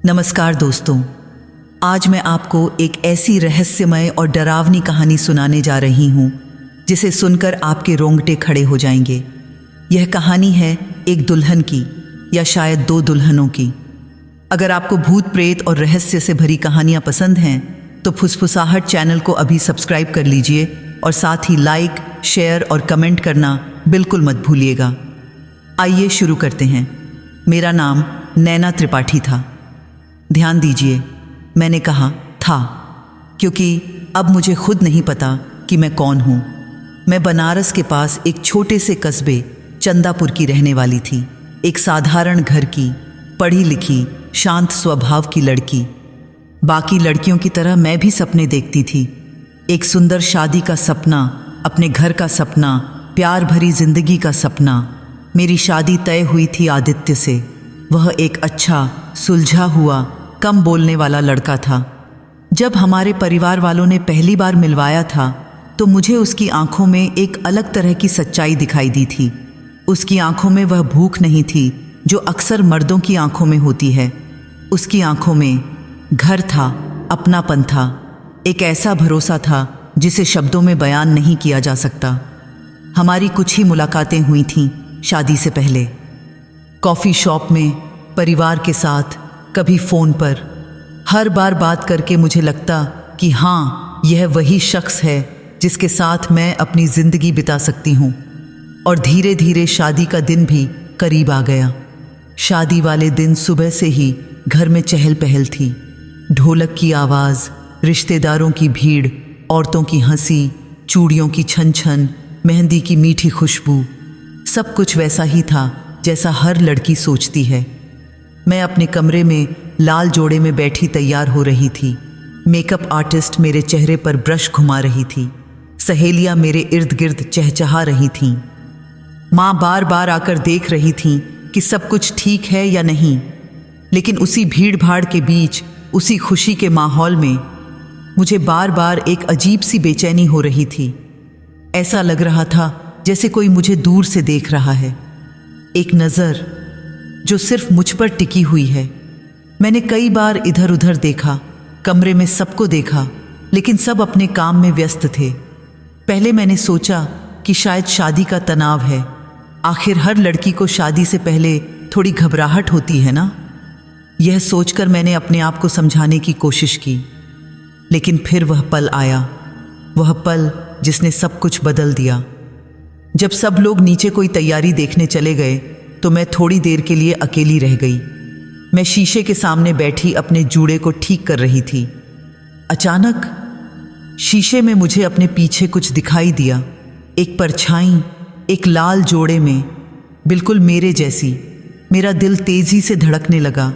नमस्कार दोस्तों, आज मैं आपको एक ऐसी रहस्यमय और डरावनी कहानी सुनाने जा रही हूँ जिसे सुनकर आपके रोंगटे खड़े हो जाएंगे। यह कहानी है एक दुल्हन की, या शायद दो दुल्हनों की। अगर आपको भूत प्रेत और रहस्य से भरी कहानियाँ पसंद हैं तो फुसफुसाहट चैनल को अभी सब्सक्राइब कर लीजिए और साथ ही लाइक, शेयर और कमेंट करना बिल्कुल मत भूलिएगा। आइए शुरू करते हैं। मेरा नाम नैना त्रिपाठी था। ध्यान दीजिए, मैंने कहा था क्योंकि अब मुझे खुद नहीं पता कि मैं कौन हूँ। मैं बनारस के पास एक छोटे से कस्बे चंदापुर की रहने वाली थी। एक साधारण घर की, पढ़ी लिखी, शांत स्वभाव की लड़की। बाकी लड़कियों की तरह मैं भी सपने देखती थी। एक सुंदर शादी का सपना, अपने घर का सपना, प्यार भरी जिंदगी का सपना। मेरी शादी तय हुई थी आदित्य से। वह एक अच्छा, सुलझा हुआ, कम बोलने वाला लड़का था। जब हमारे परिवार वालों ने पहली बार मिलवाया था तो मुझे उसकी आंखों में एक अलग तरह की सच्चाई दिखाई दी थी। उसकी आंखों में वह भूख नहीं थी जो अक्सर मर्दों की आंखों में होती है। उसकी आंखों में घर था, अपनापन था, एक ऐसा भरोसा था जिसे शब्दों में बयान नहीं किया जा सकता। हमारी कुछ ही मुलाकातें हुई थीं शादी से पहले। कॉफ़ी शॉप में, परिवार के साथ, कभी फ़ोन पर। हर बार बात करके मुझे लगता कि हाँ, यह वही शख्स है जिसके साथ मैं अपनी ज़िंदगी बिता सकती हूँ। और धीरे धीरे शादी का दिन भी करीब आ गया। शादी वाले दिन सुबह से ही घर में चहल पहल थी। ढोलक की आवाज़, रिश्तेदारों की भीड़, औरतों की हंसी, चूड़ियों की छन छन, मेहंदी की मीठी खुशबू। सब कुछ वैसा ही था जैसा हर लड़की सोचती है। मैं अपने कमरे में लाल जोड़े में बैठी तैयार हो रही थी। मेकअप आर्टिस्ट मेरे चेहरे पर ब्रश घुमा रही थी। सहेलियां मेरे इर्द गिर्द चहचहा रही थीं। माँ बार बार आकर देख रही थीं कि सब कुछ ठीक है या नहीं। लेकिन उसी भीड़ भाड़ के बीच, उसी खुशी के माहौल में मुझे बार बार एक अजीब सी बेचैनी हो रही थी। ऐसा लग रहा था जैसे कोई मुझे दूर से देख रहा है। एक नज़र जो सिर्फ मुझ पर टिकी हुई है। मैंने कई बार इधर उधर देखा, कमरे में सबको देखा, लेकिन सब अपने काम में व्यस्त थे। पहले मैंने सोचा कि शायद शादी का तनाव है। आखिर हर लड़की को शादी से पहले थोड़ी घबराहट होती है ना। यह सोचकर मैंने अपने आप को समझाने की कोशिश की। लेकिन फिर वह पल आया, वह पल जिसने सब कुछ बदल दिया। जब सब लोग नीचे कोई तैयारी देखने चले गए तो मैं थोड़ी देर के लिए अकेली रह गई। मैं शीशे के सामने बैठी अपने जूड़े को ठीक कर रही थी। अचानक शीशे में मुझे अपने पीछे कुछ दिखाई दिया। एक परछाई, एक लाल जोड़े में, बिल्कुल मेरे जैसी। मेरा दिल तेजी से धड़कने लगा।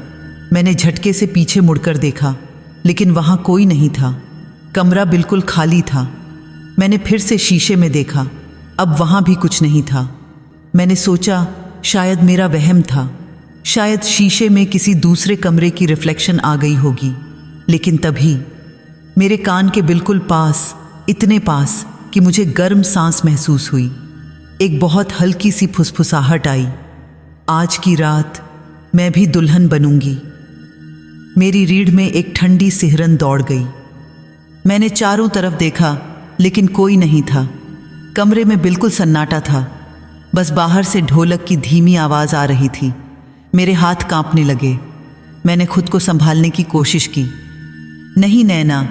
मैंने झटके से पीछे मुड़कर देखा, लेकिन वहाँ कोई नहीं था। कमरा बिल्कुल खाली था। मैंने फिर से शीशे में देखा, अब वहाँ भी कुछ नहीं था। मैंने सोचा शायद मेरा वहम था, शायद शीशे में किसी दूसरे कमरे की रिफ्लेक्शन आ गई होगी। लेकिन तभी मेरे कान के बिल्कुल पास, इतने पास कि मुझे गर्म सांस महसूस हुई। एक बहुत हल्की सी फुसफुसाहट आई, आज की रात मैं भी दुल्हन बनूंगी। मेरी रीढ़ में एक ठंडी सिहरन दौड़ गई। मैंने चारों तरफ देखा, लेकिन कोई नहीं था। कमरे में बिल्कुल सन्नाटा था। बस बाहर से ढोलक की धीमी आवाज़ आ रही थी। मेरे हाथ कांपने लगे। मैंने खुद को संभालने की कोशिश की। नहीं नैना,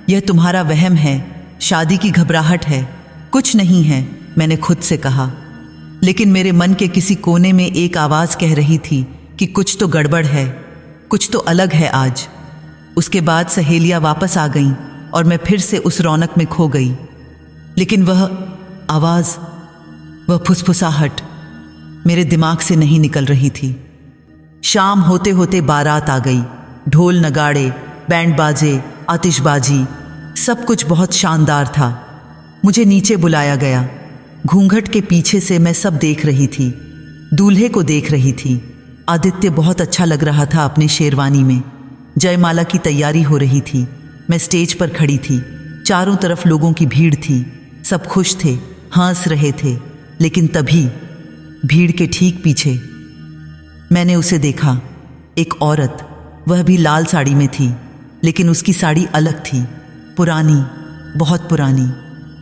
यह तुम्हारा वहम है, शादी की घबराहट है, कुछ नहीं है, मैंने खुद से कहा। लेकिन मेरे मन के किसी कोने में एक आवाज़ कह रही थी कि कुछ तो गड़बड़ है, कुछ तो अलग है आज। उसके बाद सहेलियाँ वापस आ गईं और मैं फिर से उस रौनक में खो गई। लेकिन वह आवाज़, वह फुसफुसाहट मेरे दिमाग से नहीं निकल रही थी। शाम होते होते बारात आ गई। ढोल नगाड़े, बैंड बाजे, आतिशबाजी, सब कुछ बहुत शानदार था। मुझे नीचे बुलाया गया। घूंघट के पीछे से मैं सब देख रही थी। दूल्हे को देख रही थी। आदित्य बहुत अच्छा लग रहा था अपने शेरवानी में। जयमाला की तैयारी हो रही थी। मैं स्टेज पर खड़ी थी। चारों तरफ लोगों की भीड़ थी। सब खुश थे, हंस रहे थे। लेकिन तभी भीड़ के ठीक पीछे मैंने उसे देखा। एक औरत, वह भी लाल साड़ी में थी, लेकिन उसकी साड़ी अलग थी, पुरानी, बहुत पुरानी,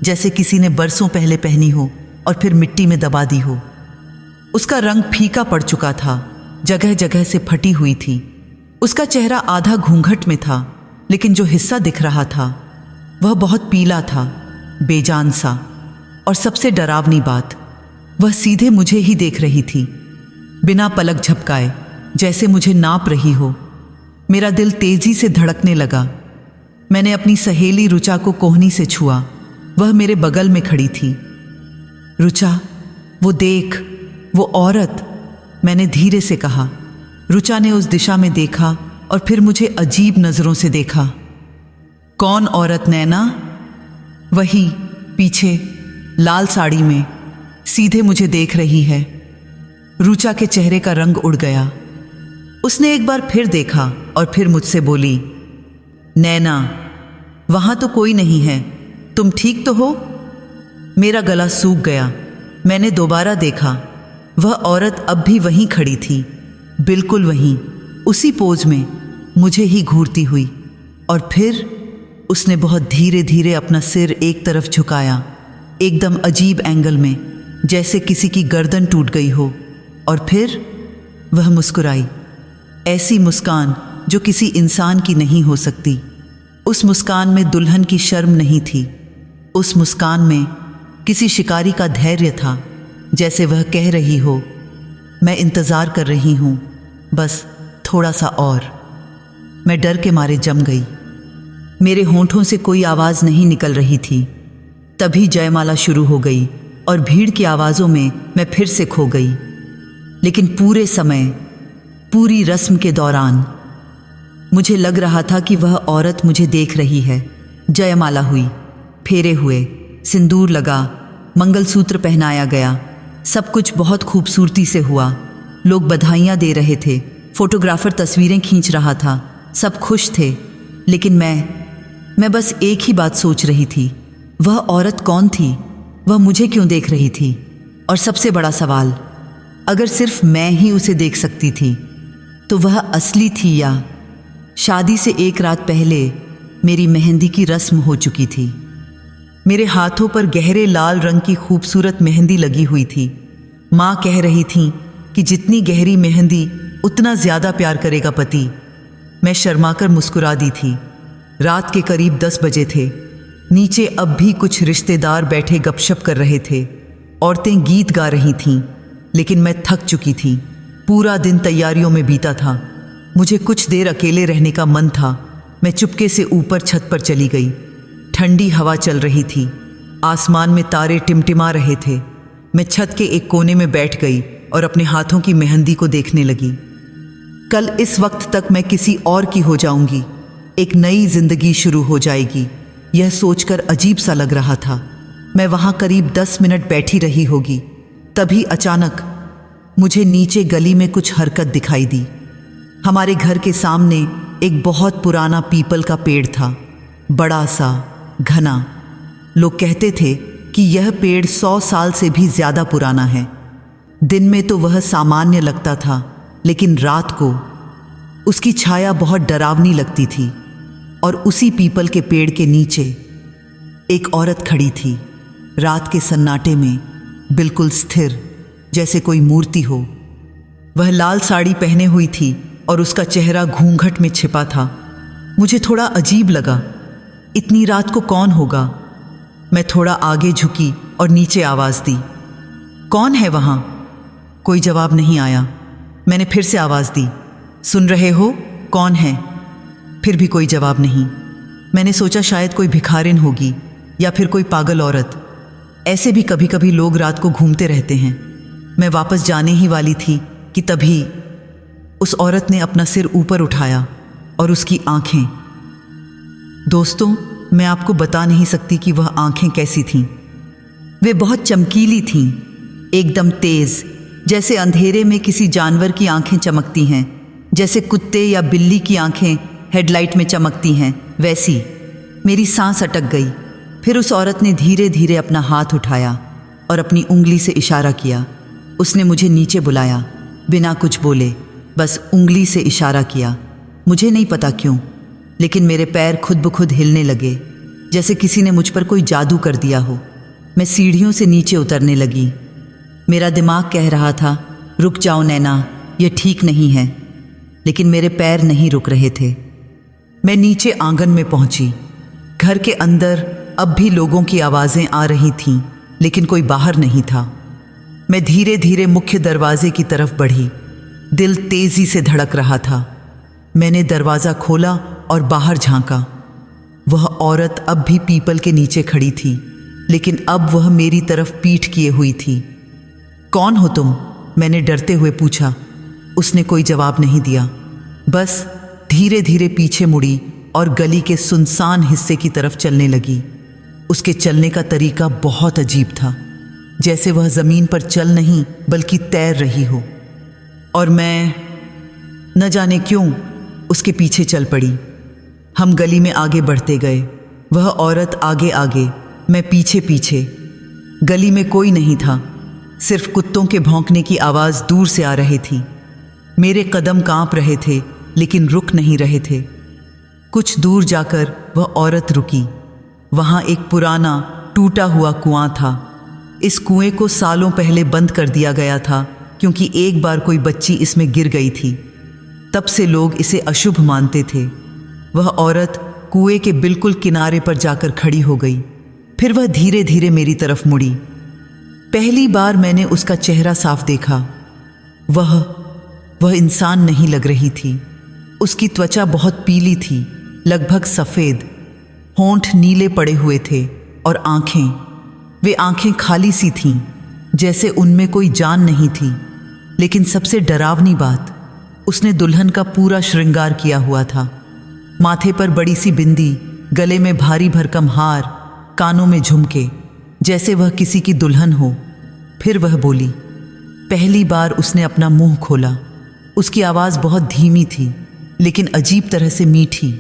जैसे किसी ने बरसों पहले पहनी हो और फिर मिट्टी में दबा दी हो। उसका रंग फीका पड़ चुका था, जगह जगह से फटी हुई थी। उसका चेहरा आधा घूंघट में था, लेकिन जो हिस्सा दिख रहा था वह बहुत पीला था, बेजान सा। और सबसे डरावनी बात, वह सीधे मुझे ही देख रही थी, बिना पलक झपकाए, जैसे मुझे नाप रही हो। मेरा दिल तेजी से धड़कने लगा। मैंने अपनी सहेली रुचा को कोहनी से छुआ। वह मेरे बगल में खड़ी थी। रुचा, वो देख, वो औरत, मैंने धीरे से कहा। रुचा ने उस दिशा में देखा और फिर मुझे अजीब नजरों से देखा। कौन औरत नैना? वही, पीछे, लाल साड़ी में, सीधे मुझे देख रही है। रुचा के चेहरे का रंग उड़ गया। उसने एक बार फिर देखा और फिर मुझसे बोली, नैना, वहां तो कोई नहीं है, तुम ठीक तो हो? मेरा गला सूख गया। मैंने दोबारा देखा। वह औरत अब भी वहीं खड़ी थी, बिल्कुल वहीं, उसी पोज में, मुझे ही घूरती हुई। और फिर उसने बहुत धीरे धीरे अपना सिर एक तरफ झुकाया, एकदम अजीब एंगल में, जैसे किसी की गर्दन टूट गई हो। और फिर वह मुस्कुराई, ऐसी मुस्कान जो किसी इंसान की नहीं हो सकती। उस मुस्कान में दुल्हन की शर्म नहीं थी। उस मुस्कान में किसी शिकारी का धैर्य था, जैसे वह कह रही हो, मैं इंतज़ार कर रही हूँ, बस थोड़ा सा और। मैं डर के मारे जम गई। मेरे होंठों से कोई आवाज़ नहीं निकल रही थी। तभी जयमाला शुरू हो गई और भीड़ की आवाज़ों में मैं फिर से खो गई। लेकिन पूरे समय, पूरी रस्म के दौरान मुझे लग रहा था कि वह औरत मुझे देख रही है। जयमाला हुई, फेरे हुए, सिंदूर लगा, मंगलसूत्र पहनाया गया। सब कुछ बहुत खूबसूरती से हुआ। लोग बधाइयाँ दे रहे थे, फोटोग्राफर तस्वीरें खींच रहा था, सब खुश थे। लेकिन मैं बस एक ही बात सोच रही थी, वह औरत कौन थी? वह मुझे क्यों देख रही थी? और सबसे बड़ा सवाल, अगर सिर्फ मैं ही उसे देख सकती थी, तो वह असली थी या शादी से एक रात पहले मेरी मेहंदी की रस्म हो चुकी थी? मेरे हाथों पर गहरे लाल रंग की खूबसूरत मेहंदी लगी हुई थी। माँ कह रही थी कि जितनी गहरी मेहंदी उतना ज़्यादा प्यार करेगा पति। मैं शर्माकर मुस्कुरा दी थी। रात के करीब 10 बजे थे। नीचे अब भी कुछ रिश्तेदार बैठे गपशप कर रहे थे। औरतें गीत गा रही थीं, लेकिन मैं थक चुकी थी। पूरा दिन तैयारियों में बीता था। मुझे कुछ देर अकेले रहने का मन था। मैं चुपके से ऊपर छत पर चली गई। ठंडी हवा चल रही थी। आसमान में तारे टिमटिमा रहे थे। मैं छत के एक कोने में बैठ गई और अपने हाथों की मेहंदी को देखने लगी। कल इस वक्त तक मैं किसी और की हो जाऊंगी, एक नई जिंदगी शुरू हो जाएगी, यह सोचकर अजीब सा लग रहा था। मैं वहां करीब 10 मिनट बैठी रही होगी। तभी अचानक मुझे नीचे गली में कुछ हरकत दिखाई दी। हमारे घर के सामने एक बहुत पुराना पीपल का पेड़ था, बड़ा सा, घना। लोग कहते थे कि यह पेड़ 100 साल से भी ज्यादा पुराना है। दिन में तो वह सामान्य लगता था, लेकिन रात को उसकी छाया बहुत डरावनी लगती थी। और उसी पीपल के पेड़ के नीचे एक औरत खड़ी थी, रात के सन्नाटे में, बिल्कुल स्थिर, जैसे कोई मूर्ति हो। वह लाल साड़ी पहने हुई थी और उसका चेहरा घूंघट में छिपा था। मुझे थोड़ा अजीब लगा, इतनी रात को कौन होगा? मैं थोड़ा आगे झुकी और नीचे आवाज़ दी, कौन है वहाँ? कोई जवाब नहीं आया। मैंने फिर से आवाज़ दी, सुन रहे हो, कौन है? फिर भी कोई जवाब नहीं। मैंने सोचा शायद कोई भिखारिन होगी या फिर कोई पागल औरत। ऐसे भी कभी कभी लोग रात को घूमते रहते हैं। मैं वापस जाने ही वाली थी कि तभी उस औरत ने अपना सिर ऊपर उठाया और उसकी आंखें, दोस्तों, मैं आपको बता नहीं सकती कि वह आंखें कैसी थीं। वे बहुत चमकीली थीं, एकदम तेज, जैसे अंधेरे में किसी जानवर की आंखें चमकती हैं, जैसे कुत्ते या बिल्ली की आंखें हेडलाइट में चमकती हैं, वैसी। मेरी सांस अटक गई। फिर उस औरत ने धीरे धीरे अपना हाथ उठाया और अपनी उंगली से इशारा किया। उसने मुझे नीचे बुलाया, बिना कुछ बोले, बस उंगली से इशारा किया। मुझे नहीं पता क्यों, लेकिन मेरे पैर खुद ब खुद हिलने लगे, जैसे किसी ने मुझ पर कोई जादू कर दिया हो। मैं सीढ़ियों से नीचे उतरने लगी। मेरा दिमाग कह रहा था, रुक जाओ नैना, यह ठीक नहीं है, लेकिन मेरे पैर नहीं रुक रहे थे। मैं नीचे आंगन में पहुंची। घर के अंदर अब भी लोगों की आवाज़ें आ रही थीं, लेकिन कोई बाहर नहीं था। मैं धीरे धीरे मुख्य दरवाजे की तरफ बढ़ी। दिल तेजी से धड़क रहा था। मैंने दरवाज़ा खोला और बाहर झांका। वह औरत अब भी पीपल के नीचे खड़ी थी, लेकिन अब वह मेरी तरफ पीठ किए हुई थी। कौन हो तुम? मैंने डरते हुए पूछा। उसने कोई जवाब नहीं दिया, बस धीरे धीरे पीछे मुड़ी और गली के सुनसान हिस्से की तरफ चलने लगी। उसके चलने का तरीका बहुत अजीब था, जैसे वह ज़मीन पर चल नहीं बल्कि तैर रही हो। और मैं न जाने क्यों उसके पीछे चल पड़ी। हम गली में आगे बढ़ते गए, वह औरत आगे आगे, मैं पीछे पीछे। गली में कोई नहीं था, सिर्फ कुत्तों के भौंकने की आवाज़ दूर से आ रही थी। मेरे कदम कांप रहे थे, लेकिन रुक नहीं रहे थे। कुछ दूर जाकर वह औरत रुकी। वहाँ एक पुराना टूटा हुआ कुआं था। इस कुएं को सालों पहले बंद कर दिया गया था, क्योंकि एक बार कोई बच्ची इसमें गिर गई थी। तब से लोग इसे अशुभ मानते थे। वह औरत कुएं के बिल्कुल किनारे पर जाकर खड़ी हो गई। फिर वह धीरे धीरे मेरी तरफ मुड़ी। पहली बार मैंने उसका चेहरा साफ देखा। वह इंसान नहीं लग रही थी। उसकी त्वचा बहुत पीली थी, लगभग सफ़ेद। होंठ नीले पड़े हुए थे और वे आंखें खाली सी थीं, जैसे उनमें कोई जान नहीं थी। लेकिन सबसे डरावनी बात, उसने दुल्हन का पूरा श्रृंगार किया हुआ था। माथे पर बड़ी सी बिंदी, गले में भारी भरकम हार, कानों में झुमके, जैसे वह किसी की दुल्हन हो। फिर वह बोली। पहली बार उसने अपना मुंह खोला। उसकी आवाज़ बहुत धीमी थी, लेकिन अजीब तरह से मीठी,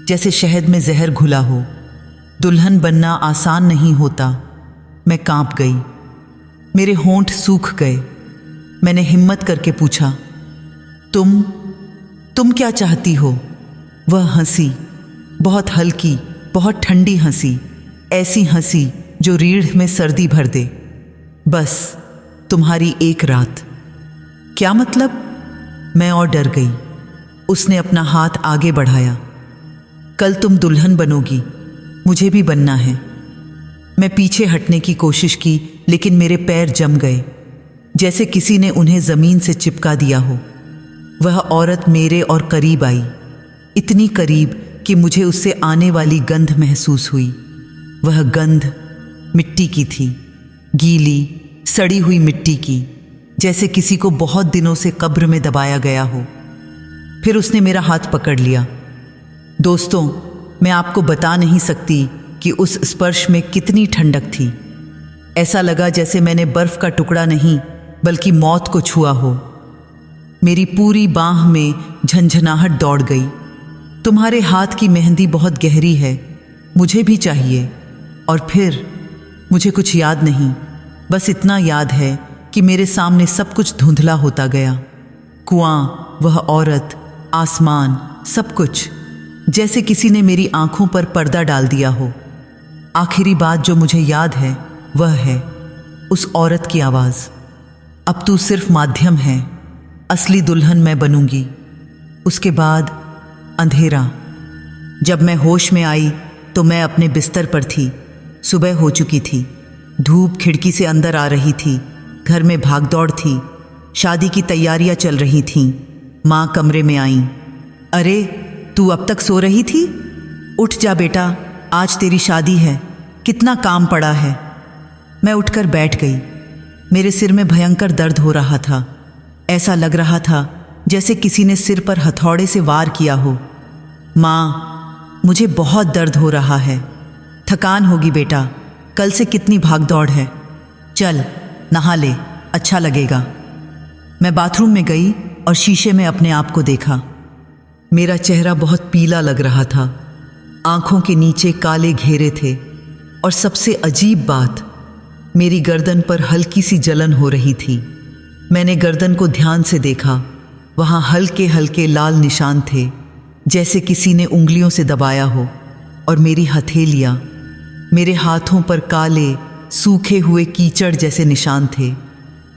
जैसे शहद में जहर घुला हो। दुल्हन बनना आसान नहीं होता। मैं कांप गई, मेरे होंठ सूख गए। मैंने हिम्मत करके पूछा, तुम क्या चाहती हो? वह हंसी, बहुत हल्की, बहुत ठंडी हंसी, ऐसी हंसी जो रीढ़ में सर्दी भर दे। बस तुम्हारी एक रात। क्या मतलब? मैं और डर गई। उसने अपना हाथ आगे बढ़ाया। कल तुम दुल्हन बनोगी, मुझे भी बनना है। मैं पीछे हटने की कोशिश की, लेकिन मेरे पैर जम गए, जैसे किसी ने उन्हें ज़मीन से चिपका दिया हो। वह औरत मेरे और करीब आई, इतनी करीब कि मुझे उससे आने वाली गंध महसूस हुई। वह गंध मिट्टी की थी, गीली, सड़ी हुई मिट्टी की, जैसे किसी को बहुत दिनों से कब्र में दबाया गया हो। फिर उसने मेरा हाथ पकड़ लिया। दोस्तों, मैं आपको बता नहीं सकती कि उस स्पर्श में कितनी ठंडक थी। ऐसा लगा जैसे मैंने बर्फ का टुकड़ा नहीं बल्कि मौत को छुआ हो। मेरी पूरी बांह में झंझनाहट दौड़ गई। तुम्हारे हाथ की मेहंदी बहुत गहरी है, मुझे भी चाहिए। और फिर मुझे कुछ याद नहीं, बस इतना याद है कि मेरे सामने सब कुछ धुंधला होता गया। कुआं, वह औरत, आसमान, सब कुछ, जैसे किसी ने मेरी आंखों पर पर्दा डाल दिया हो। आखिरी बात जो मुझे याद है वह है उस औरत की आवाज़, अब तू सिर्फ माध्यम है, असली दुल्हन मैं बनूंगी। उसके बाद अंधेरा। जब मैं होश में आई तो मैं अपने बिस्तर पर थी। सुबह हो चुकी थी, धूप खिड़की से अंदर आ रही थी। घर में भागदौड़ थी, शादी की तैयारियां चल रही थीं। माँ कमरे में आईं। अरे, तू अब तक सो रही थी? उठ जा बेटा, आज तेरी शादी है, कितना काम पड़ा है। मैं उठकर बैठ गई। मेरे सिर में भयंकर दर्द हो रहा था। ऐसा लग रहा था जैसे किसी ने सिर पर हथौड़े से वार किया हो। माँ, मुझे बहुत दर्द हो रहा है। थकान होगी बेटा, कल से कितनी भागदौड़ है। चल नहा ले, अच्छा लगेगा। मैं बाथरूम में गई और शीशे में अपने आप को देखा। मेरा चेहरा बहुत पीला लग रहा था, आंखों के नीचे काले घेरे थे, और सबसे अजीब बात, मेरी गर्दन पर हल्की सी जलन हो रही थी। मैंने गर्दन को ध्यान से देखा, वहाँ हल्के हल्के लाल निशान थे, जैसे किसी ने उंगलियों से दबाया हो। और मेरी हथेलियाँ, मेरे हाथों पर काले सूखे हुए कीचड़ जैसे निशान थे,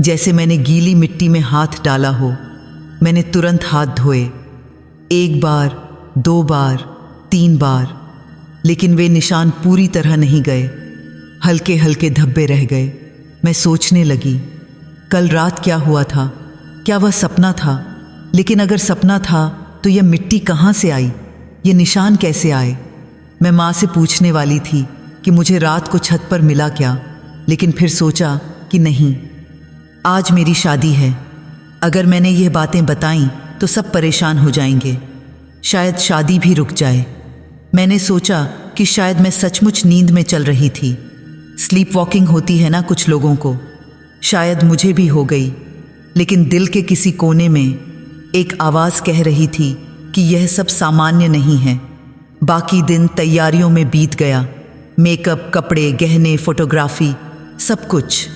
जैसे मैंने गीली मिट्टी में हाथ डाला हो। मैंने तुरंत हाथ धोए, 1 बार, 2 बार, 3 बार, लेकिन वे निशान पूरी तरह नहीं गए। हल्के हल्के धब्बे रह गए। मैं सोचने लगी, कल रात क्या हुआ था? क्या वह सपना था? लेकिन अगर सपना था तो यह मिट्टी कहाँ से आई? ये निशान कैसे आए? मैं माँ से पूछने वाली थी कि मुझे रात को छत पर मिला क्या, लेकिन फिर सोचा कि नहीं, आज मेरी शादी है। अगर मैंने ये बातें बताईं तो सब परेशान हो जाएंगे, शायद शादी भी रुक जाए। मैंने सोचा कि शायद मैं सचमुच नींद में चल रही थी। स्लीप वॉकिंग होती है ना कुछ लोगों को, शायद मुझे भी हो गई। लेकिन दिल के किसी कोने में एक आवाज़ कह रही थी कि यह सब सामान्य नहीं है। बाकी दिन तैयारियों में बीत गया, मेकअप, कपड़े, गहने, फोटोग्राफी, सब कुछ।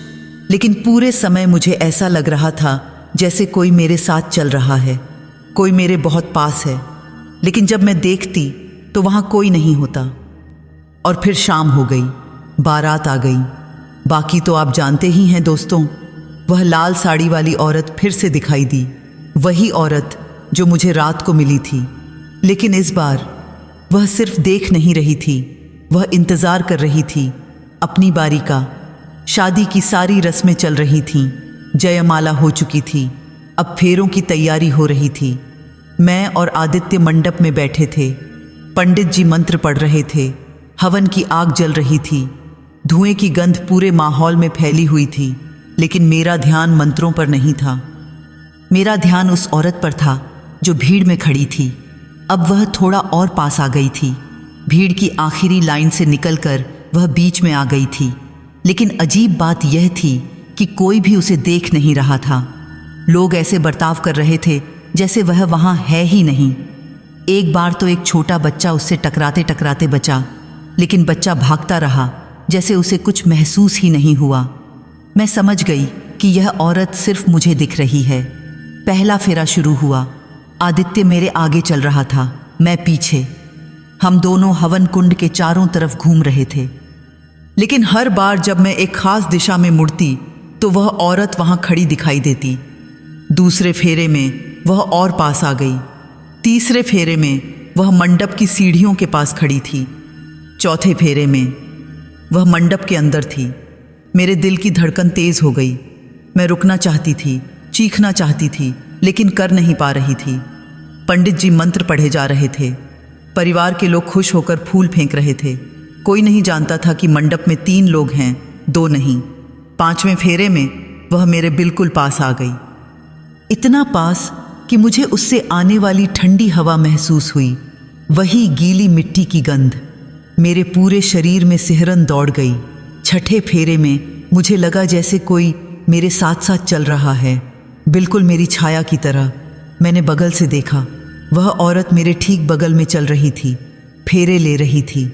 लेकिन पूरे समय मुझे ऐसा लग रहा था जैसे कोई मेरे साथ चल रहा है, कोई मेरे बहुत पास है। लेकिन जब मैं देखती तो वहाँ कोई नहीं होता। और फिर शाम हो गई, बारात आ गई। बाकी तो आप जानते ही हैं दोस्तों। वह लाल साड़ी वाली औरत फिर से दिखाई दी, वही औरत जो मुझे रात को मिली थी। लेकिन इस बार वह सिर्फ देख नहीं रही थी, वह इंतज़ार कर रही थी अपनी बारी का। शादी की सारी रस्में चल रही थीं, जयमाला हो चुकी थी, अब फेरों की तैयारी हो रही थी। मैं और आदित्य मंडप में बैठे थे। पंडित जी मंत्र पढ़ रहे थे, हवन की आग जल रही थी, धुएं की गंध पूरे माहौल में फैली हुई थी। लेकिन मेरा ध्यान मंत्रों पर नहीं था, मेरा ध्यान उस औरत पर था जो भीड़ में खड़ी थी। अब वह थोड़ा और पास आ गई थी, भीड़ की आखिरी लाइन से निकलकर वह बीच में आ गई थी। लेकिन अजीब बात यह थी कि कोई भी उसे देख नहीं रहा था। लोग ऐसे बर्ताव कर रहे थे जैसे वह वहाँ है ही नहीं। एक बार तो एक छोटा बच्चा उससे टकराते टकराते बचा, लेकिन बच्चा भागता रहा जैसे उसे कुछ महसूस ही नहीं हुआ। मैं समझ गई कि यह औरत सिर्फ मुझे दिख रही है। पहला फेरा शुरू हुआ। आदित्य मेरे आगे चल रहा था, मैं पीछे। हम दोनों हवन कुंड के चारों तरफ घूम रहे थे। लेकिन हर बार जब मैं एक खास दिशा में मुड़ती तो वह औरत वहाँ खड़ी दिखाई देती। दूसरे फेरे में वह और पास आ गई। तीसरे फेरे में वह मंडप की सीढ़ियों के पास खड़ी थी। चौथे फेरे में वह मंडप के अंदर थी। मेरे दिल की धड़कन तेज हो गई। मैं रुकना चाहती थी, चीखना चाहती थी, लेकिन कर नहीं पा रही थी। पंडित जी मंत्र पढ़े जा रहे थे, परिवार के लोग खुश होकर फूल फेंक रहे थे। कोई नहीं जानता था कि मंडप में 3 लोग हैं, 2 नहीं। 5वें फेरे में वह मेरे बिल्कुल पास आ गई, इतना पास कि मुझे उससे आने वाली ठंडी हवा महसूस हुई, वही गीली मिट्टी की गंध। मेरे पूरे शरीर में सिहरन दौड़ गई। छठे फेरे में मुझे लगा जैसे कोई मेरे साथ साथ चल रहा है, बिल्कुल मेरी छाया की तरह। मैंने बगल से देखा, वह औरत मेरे ठीक बगल में चल रही थी, फेरे ले रही थी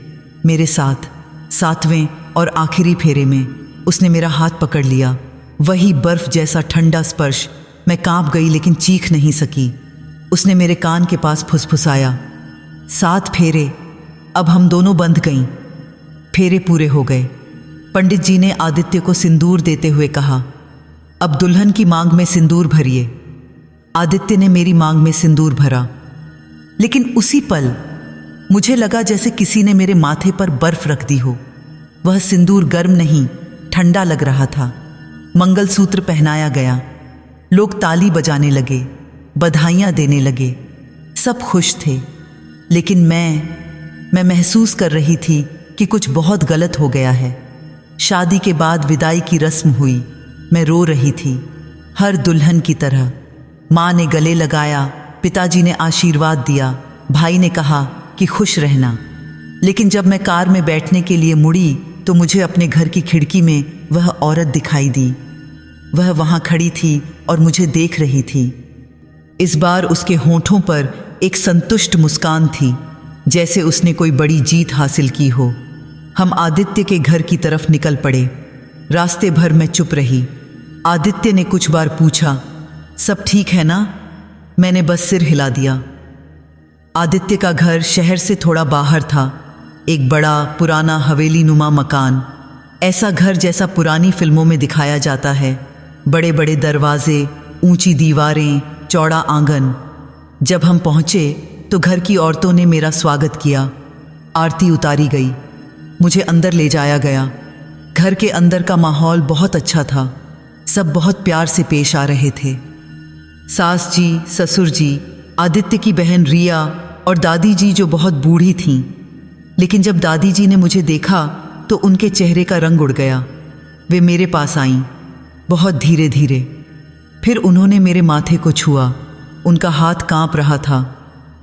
मेरे साथ। 7वें और आखिरी फेरे में उसने मेरा हाथ पकड़ लिया, वही बर्फ जैसा ठंडा स्पर्श। मैं कांप गई लेकिन चीख नहीं सकी। उसने मेरे कान के पास फुसफुसाया, 7 फेरे। अब हम दोनों बंध गईं। फेरे पूरे हो गए। पंडित जी ने आदित्य को सिंदूर देते हुए कहा, अब दुल्हन की मांग में सिंदूर भरिए। आदित्य ने मेरी मांग में सिंदूर भरा, लेकिन उसी पल मुझे लगा जैसे किसी ने मेरे माथे पर बर्फ रख दी हो। वह सिंदूर गर्म नहीं, ठंडा लग रहा था। मंगलसूत्र पहनाया गया, लोग ताली बजाने लगे, बधाइयाँ देने लगे, सब खुश थे। लेकिन मैं महसूस कर रही थी कि कुछ बहुत गलत हो गया है। शादी के बाद विदाई की रस्म हुई। मैं रो रही थी, हर दुल्हन की तरह। माँ ने गले लगाया, पिताजी ने आशीर्वाद दिया, भाई ने कहा कि खुश रहना। लेकिन जब मैं कार में बैठने के लिए मुड़ी तो मुझे अपने घर की खिड़की में वह औरत दिखाई दी। वह वहाँ खड़ी थी और मुझे देख रही थी। इस बार उसके होठों पर एक संतुष्ट मुस्कान थी, जैसे उसने कोई बड़ी जीत हासिल की हो। हम आदित्य के घर की तरफ निकल पड़े। रास्ते भर मैं चुप रही। आदित्य ने कुछ बार पूछा, सब ठीक है ना? मैंने बस सिर हिला दिया। आदित्य का घर शहर से थोड़ा बाहर था। एक बड़ा पुराना हवेली नुमा मकान, ऐसा घर जैसा पुरानी फिल्मों में दिखाया जाता है। बड़े बड़े दरवाजे, ऊंची दीवारें, चौड़ा आंगन। जब हम पहुंचे तो घर की औरतों ने मेरा स्वागत किया। आरती उतारी गई, मुझे अंदर ले जाया गया। घर के अंदर का माहौल बहुत अच्छा था। सब बहुत प्यार से पेश आ रहे थे। सास जी, ससुर जी, आदित्य की बहन रिया और दादी जी जो बहुत बूढ़ी थीं। लेकिन जब दादी जी ने मुझे देखा तो उनके चेहरे का रंग उड़ गया। वे मेरे पास आईं, बहुत धीरे धीरे। फिर उन्होंने मेरे माथे को छुआ। उनका हाथ कांप रहा था।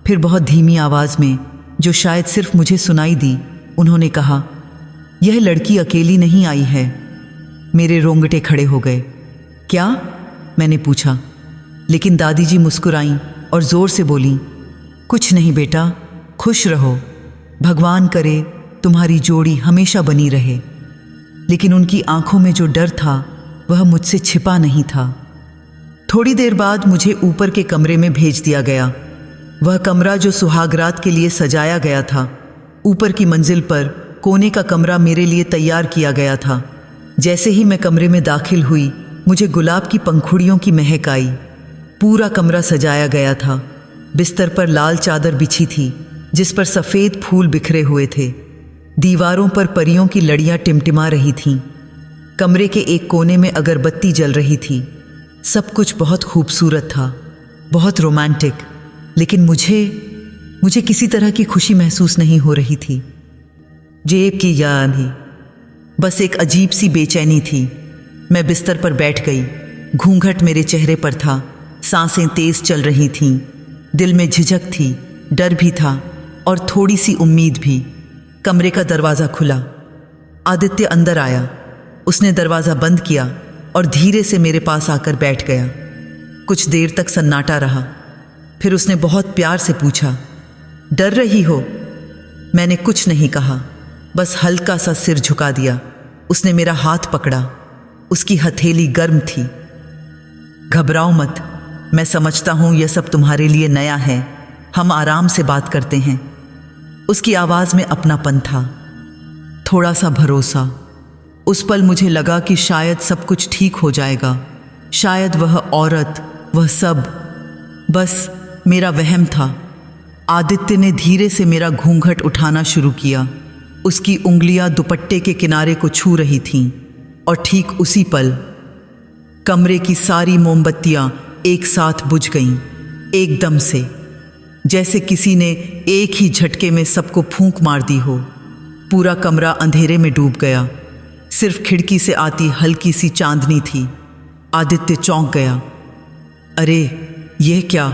फिर बहुत धीमी आवाज़ में, जो शायद सिर्फ मुझे सुनाई दी, उन्होंने कहा, यह लड़की अकेली नहीं आई है। मेरे रोंगटे खड़े हो गए। क्या? मैंने पूछा। लेकिन दादी जी मुस्कुराईं और ज़ोर से बोलीं, कुछ नहीं बेटा, खुश रहो। भगवान करे तुम्हारी जोड़ी हमेशा बनी रहे। लेकिन उनकी आंखों में जो डर था वह मुझसे छिपा नहीं था। थोड़ी देर बाद मुझे ऊपर के कमरे में भेज दिया गया। वह कमरा जो सुहागरात के लिए सजाया गया था। ऊपर की मंजिल पर कोने का कमरा मेरे लिए तैयार किया गया था। जैसे ही मैं कमरे में दाखिल हुई, मुझे गुलाब की पंखुड़ियों की महक आई। पूरा कमरा सजाया गया था। बिस्तर पर लाल चादर बिछी थी जिस पर सफ़ेद फूल बिखरे हुए थे। दीवारों पर परियों की लड़ियां टिमटिमा रही थीं। कमरे के एक कोने में अगरबत्ती जल रही थी। सब कुछ बहुत खूबसूरत था, बहुत रोमांटिक। लेकिन मुझे किसी तरह की खुशी महसूस नहीं हो रही थी। जेब की या नहीं, बस एक अजीब सी बेचैनी थी। मैं बिस्तर पर बैठ गई। घूंघट मेरे चेहरे पर था। सांसें तेज चल रही थीं। दिल में झिझक थी, डर भी था और थोड़ी सी उम्मीद भी। कमरे का दरवाज़ा खुला। आदित्य अंदर आया। उसने दरवाज़ा बंद किया और धीरे से मेरे पास आकर बैठ गया। कुछ देर तक सन्नाटा रहा। फिर उसने बहुत प्यार से पूछा, डर रही हो? मैंने कुछ नहीं कहा, बस हल्का सा सिर झुका दिया। उसने मेरा हाथ पकड़ा। उसकी हथेली गर्म थी। घबराओ मत, मैं समझता हूँ यह सब तुम्हारे लिए नया है। हम आराम से बात करते हैं। उसकी आवाज़ में अपनापन था, थोड़ा सा भरोसा। उस पल मुझे लगा कि शायद सब कुछ ठीक हो जाएगा। शायद वह औरत, वह सब बस मेरा वहम था। आदित्य ने धीरे से मेरा घूंघट उठाना शुरू किया। उसकी उंगलियां दुपट्टे के किनारे को छू रही थीं और ठीक उसी पल कमरे की सारी मोमबत्तियां एक साथ बुझ गईं, एकदम से, जैसे किसी ने एक ही झटके में सबको फूंक मार दी हो। पूरा कमरा अंधेरे में डूब गया। सिर्फ खिड़की से आती हल्की सी चांदनी थी। आदित्य चौंक गया। अरे यह क्या?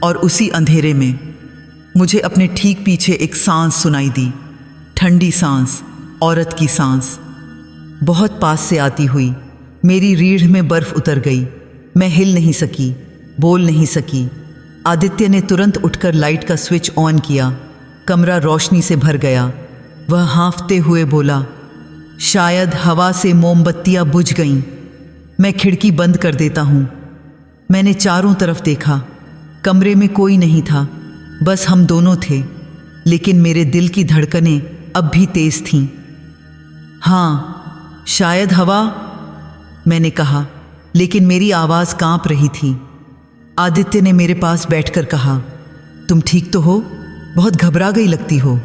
और उसी अंधेरे में मुझे अपने ठीक पीछे एक सांस सुनाई दी। ठंडी सांस, औरत की सांस, बहुत पास से आती हुई। मेरी रीढ़ में बर्फ उतर गई। मैं हिल नहीं सकी, बोल नहीं सकी। आदित्य ने तुरंत उठकर लाइट का स्विच ऑन किया। कमरा रोशनी से भर गया। वह हाँफते हुए बोला, शायद हवा से मोमबत्तियां बुझ गईं। मैं खिड़की बंद कर देता हूँ। मैंने चारों तरफ देखा। कमरे में कोई नहीं था, बस हम दोनों थे। लेकिन मेरे दिल की धड़कनें अब भी तेज थीं। हाँ, शायद हवा, मैंने कहा, लेकिन मेरी आवाज़ कांप रही थी। आदित्य ने मेरे पास बैठकर कहा, तुम ठीक तो हो? बहुत घबरा गई लगती हो।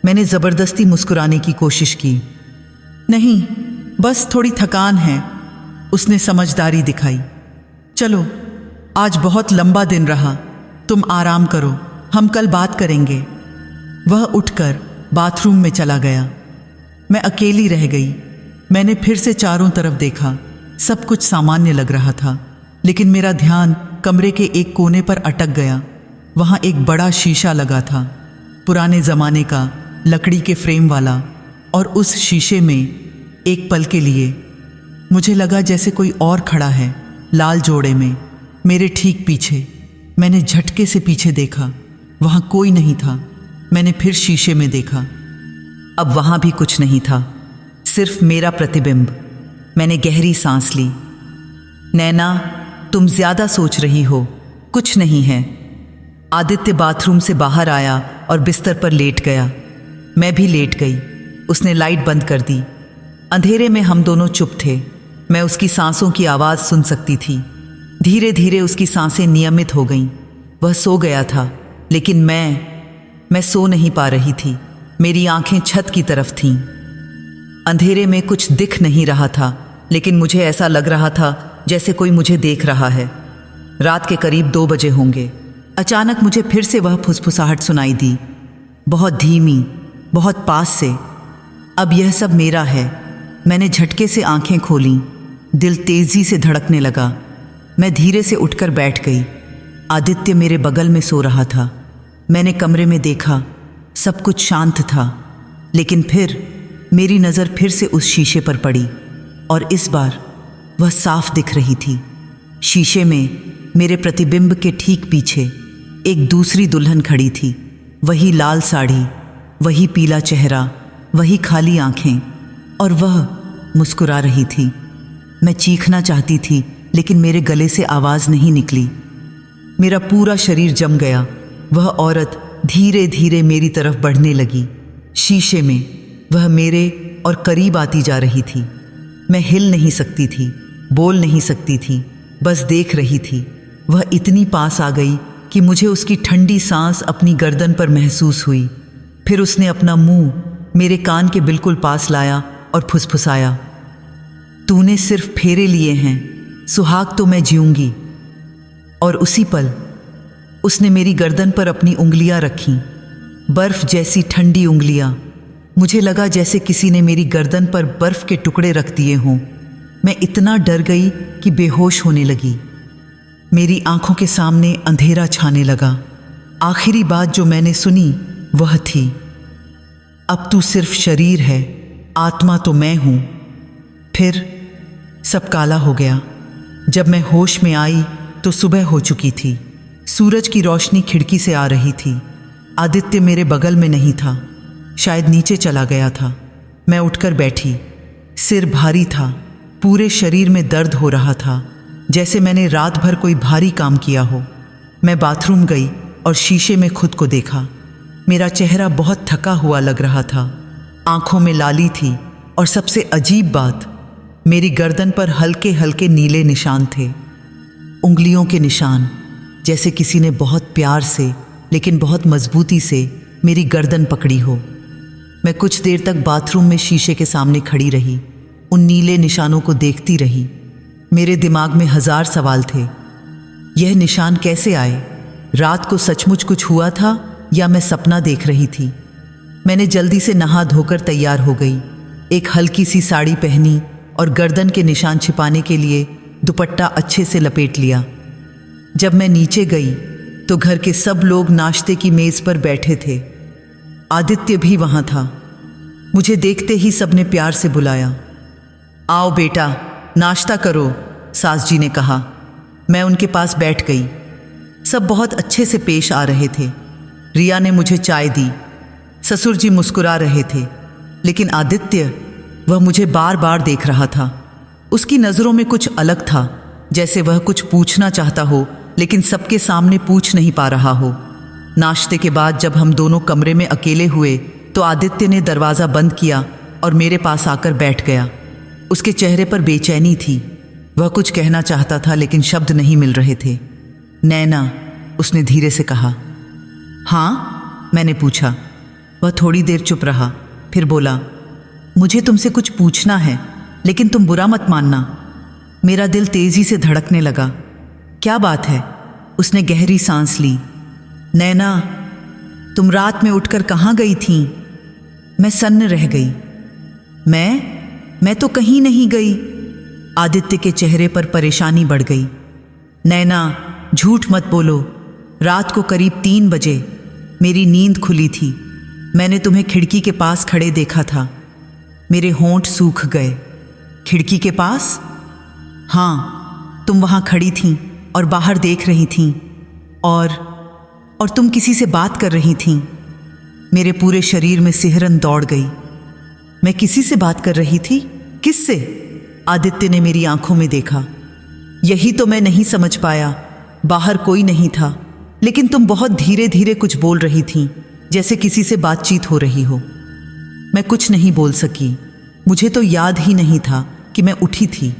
मैंने ज़बरदस्ती मुस्कुराने की कोशिश की। नहीं, बस थोड़ी थकान है। उसने समझदारी दिखाई। चलो, आज बहुत लंबा दिन रहा। तुम आराम करो, हम कल बात करेंगे। वह उठकर बाथरूम में चला गया। मैं अकेली रह गई। मैंने फिर से चारों तरफ देखा। सब कुछ सामान्य लग रहा था, लेकिन मेरा ध्यान कमरे के एक कोने पर अटक गया। वहाँ एक बड़ा शीशा लगा था, पुराने ज़माने का, लकड़ी के फ्रेम वाला। और उस शीशे में एक पल के लिए मुझे लगा जैसे कोई और खड़ा है, लाल जोड़े में, मेरे ठीक पीछे। मैंने झटके से पीछे देखा, वहाँ कोई नहीं था। मैंने फिर शीशे में देखा। अब वहाँ भी कुछ नहीं था, सिर्फ मेरा प्रतिबिंब। मैंने गहरी सांस ली। नैना, तुम ज़्यादा सोच रही हो, कुछ नहीं है। आदित्य बाथरूम से बाहर आया और बिस्तर पर लेट गया। मैं भी लेट गई। उसने लाइट बंद कर दी। अंधेरे में हम दोनों चुप थे। मैं उसकी सांसों की आवाज़ सुन सकती थी। धीरे धीरे उसकी सांसें नियमित हो गईं। वह सो गया था, लेकिन मैं सो नहीं पा रही थी। मेरी आंखें छत की तरफ थीं। अंधेरे में कुछ दिख नहीं रहा था, लेकिन मुझे ऐसा लग रहा था जैसे कोई मुझे देख रहा है। रात के करीब 2 बजे होंगे। अचानक मुझे फिर से वह फुसफुसाहट सुनाई दी, बहुत धीमी, बहुत पास से। अब यह सब मेरा है। मैंने झटके से आंखें खोलीं। दिल तेजी से धड़कने लगा। मैं धीरे से उठकर बैठ गई। आदित्य मेरे बगल में सो रहा था। मैंने कमरे में देखा, सब कुछ शांत था। लेकिन फिर मेरी नज़र फिर से उस शीशे पर पड़ी, और इस बार वह साफ दिख रही थी। शीशे में मेरे प्रतिबिंब के ठीक पीछे एक दूसरी दुल्हन खड़ी थी। वही लाल साड़ी, वही पीला चेहरा, वही खाली आंखें, और वह मुस्कुरा रही थी। मैं चीखना चाहती थी, लेकिन मेरे गले से आवाज़ नहीं निकली। मेरा पूरा शरीर जम गया। वह औरत धीरे धीरे मेरी तरफ बढ़ने लगी। शीशे में वह मेरे और करीब आती जा रही थी। मैं हिल नहीं सकती थी, बोल नहीं सकती थी, बस देख रही थी। वह इतनी पास आ गई कि मुझे उसकी ठंडी सांस अपनी गर्दन पर महसूस हुई। फिर उसने अपना मुंह मेरे कान के बिल्कुल पास लाया और फुसफुसाया, तूने सिर्फ फेरे लिए हैं, सुहाग तो मैं जीऊंगी। और उसी पल उसने मेरी गर्दन पर अपनी उंगलियां रखीं, बर्फ जैसी ठंडी उंगलियां। मुझे लगा जैसे किसी ने मेरी गर्दन पर बर्फ के टुकड़े रख दिए हों। मैं इतना डर गई कि बेहोश होने लगी। मेरी आंखों के सामने अंधेरा छाने लगा। आखिरी बात जो मैंने सुनी वह थी, अब तू सिर्फ शरीर है, आत्मा तो मैं हूं। फिर सब काला हो गया। जब मैं होश में आई तो सुबह हो चुकी थी। सूरज की रोशनी खिड़की से आ रही थी। आदित्य मेरे बगल में नहीं था, शायद नीचे चला गया था। मैं उठकर बैठी। सिर भारी था, पूरे शरीर में दर्द हो रहा था, जैसे मैंने रात भर कोई भारी काम किया हो। मैं बाथरूम गई और शीशे में खुद को देखा। मेरा चेहरा बहुत थका हुआ लग रहा था। आंखों में लाली थी, और सबसे अजीब बात, मेरी गर्दन पर हल्के हल्के नीले निशान थे। उंगलियों के निशान, जैसे किसी ने बहुत प्यार से लेकिन बहुत मजबूती से मेरी गर्दन पकड़ी हो। मैं कुछ देर तक बाथरूम में शीशे के सामने खड़ी रही, उन नीले निशानों को देखती रही। मेरे दिमाग में 1000 सवाल थे। यह निशान कैसे आए? रात को सचमुच कुछ हुआ था या मैं सपना देख रही थी? मैंने जल्दी से नहा धोकर तैयार हो गई। एक हल्की सी साड़ी पहनी और गर्दन के निशान छिपाने के लिए दुपट्टा अच्छे से लपेट लिया। जब मैं नीचे गई तो घर के सब लोग नाश्ते की मेज पर बैठे थे। आदित्य भी वहां था। मुझे देखते ही सबने प्यार से बुलाया। आओ बेटा, नाश्ता करो, सास जी ने कहा। मैं उनके पास बैठ गई। सब बहुत अच्छे से पेश आ रहे थे। रिया ने मुझे चाय दी। ससुर जी मुस्कुरा रहे थे, लेकिन आदित्य, वह मुझे बार बार देख रहा था। उसकी नज़रों में कुछ अलग था, जैसे वह कुछ पूछना चाहता हो, लेकिन सबके सामने पूछ नहीं पा रहा हो। नाश्ते के बाद जब हम दोनों कमरे में अकेले हुए तो आदित्य ने दरवाज़ा बंद किया और मेरे पास आकर बैठ गया। उसके चेहरे पर बेचैनी थी। वह कुछ कहना चाहता था, लेकिन शब्द नहीं मिल रहे थे। नैना, उसने धीरे से कहा। हाँ, मैंने पूछा। वह थोड़ी देर चुप रहा, फिर बोला, मुझे तुमसे कुछ पूछना है, लेकिन तुम बुरा मत मानना। मेरा दिल तेजी से धड़कने लगा। क्या बात है? उसने गहरी सांस ली। नैना, तुम रात में उठकर कहाँ गई थीं? मैं सन्न रह गई। मैं तो कहीं नहीं गई। आदित्य के चेहरे पर परेशानी बढ़ गई। नैना, झूठ मत बोलो। रात को करीब 3 बजे मेरी नींद खुली थी। मैंने तुम्हें खिड़की के पास खड़े देखा था। मेरे होंठ सूख गए। खिड़की के पास? हाँ, तुम वहाँ खड़ी थीं और बाहर देख रही थीं, और तुम किसी से बात कर रही थीं। मेरे पूरे शरीर में सिहरन दौड़ गई। मैं किसी से बात कर रही थी? किससे? आदित्य ने मेरी आंखों में देखा। यही तो मैं नहीं समझ पाया। बाहर कोई नहीं था, लेकिन तुम बहुत धीरे धीरे कुछ बोल रही थीं, जैसे किसी से बातचीत हो रही हो। मैं कुछ नहीं बोल सकी। मुझे तो याद ही नहीं था कि मैं उठी थी।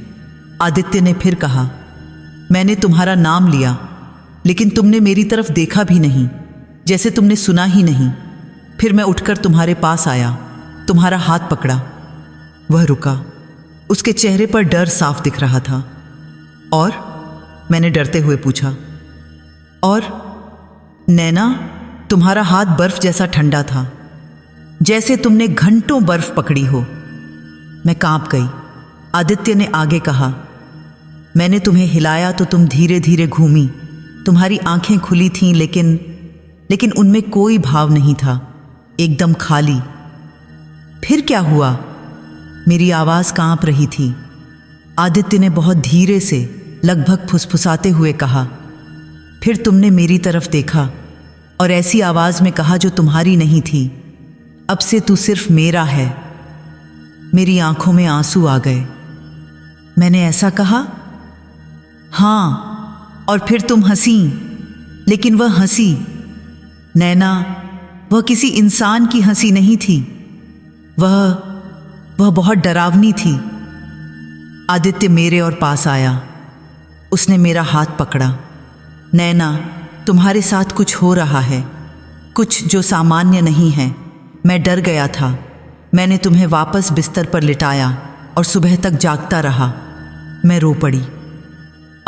आदित्य ने फिर कहा, मैंने तुम्हारा नाम लिया, लेकिन तुमने मेरी तरफ देखा भी नहीं, जैसे तुमने सुना ही नहीं। फिर मैं उठकर तुम्हारे पास आया, तुम्हारा हाथ पकड़ा। वह रुका। उसके चेहरे पर डर साफ दिख रहा था। और मैंने डरते हुए पूछा, और नैना, तुम्हारा हाथ बर्फ जैसा ठंडा था, जैसे तुमने घंटों बर्फ पकड़ी हो। मैं कांप गई। आदित्य ने आगे कहा, मैंने तुम्हें हिलाया तो तुम धीरे धीरे घूमी। तुम्हारी आंखें खुली थीं, लेकिन उनमें कोई भाव नहीं था, एकदम खाली। फिर क्या हुआ? मेरी आवाज़ कांप रही थी। आदित्य ने बहुत धीरे से, लगभग फुसफुसाते हुए कहा, फिर तुमने मेरी तरफ देखा और ऐसी आवाज़ में कहा जो तुम्हारी नहीं थी, अब से तू सिर्फ मेरा है। मेरी आंखों में आंसू आ गए। मैंने ऐसा कहा? हाँ। और फिर तुम हंसी, लेकिन वह हंसी, नैना, वह किसी इंसान की हंसी नहीं थी। वह बहुत डरावनी थी। आदित्य मेरे और पास आया। उसने मेरा हाथ पकड़ा। नैना, तुम्हारे साथ कुछ हो रहा है, कुछ जो सामान्य नहीं है। मैं डर गया था। मैंने तुम्हें वापस बिस्तर पर लिटाया और सुबह तक जागता रहा। मैं रो पड़ी।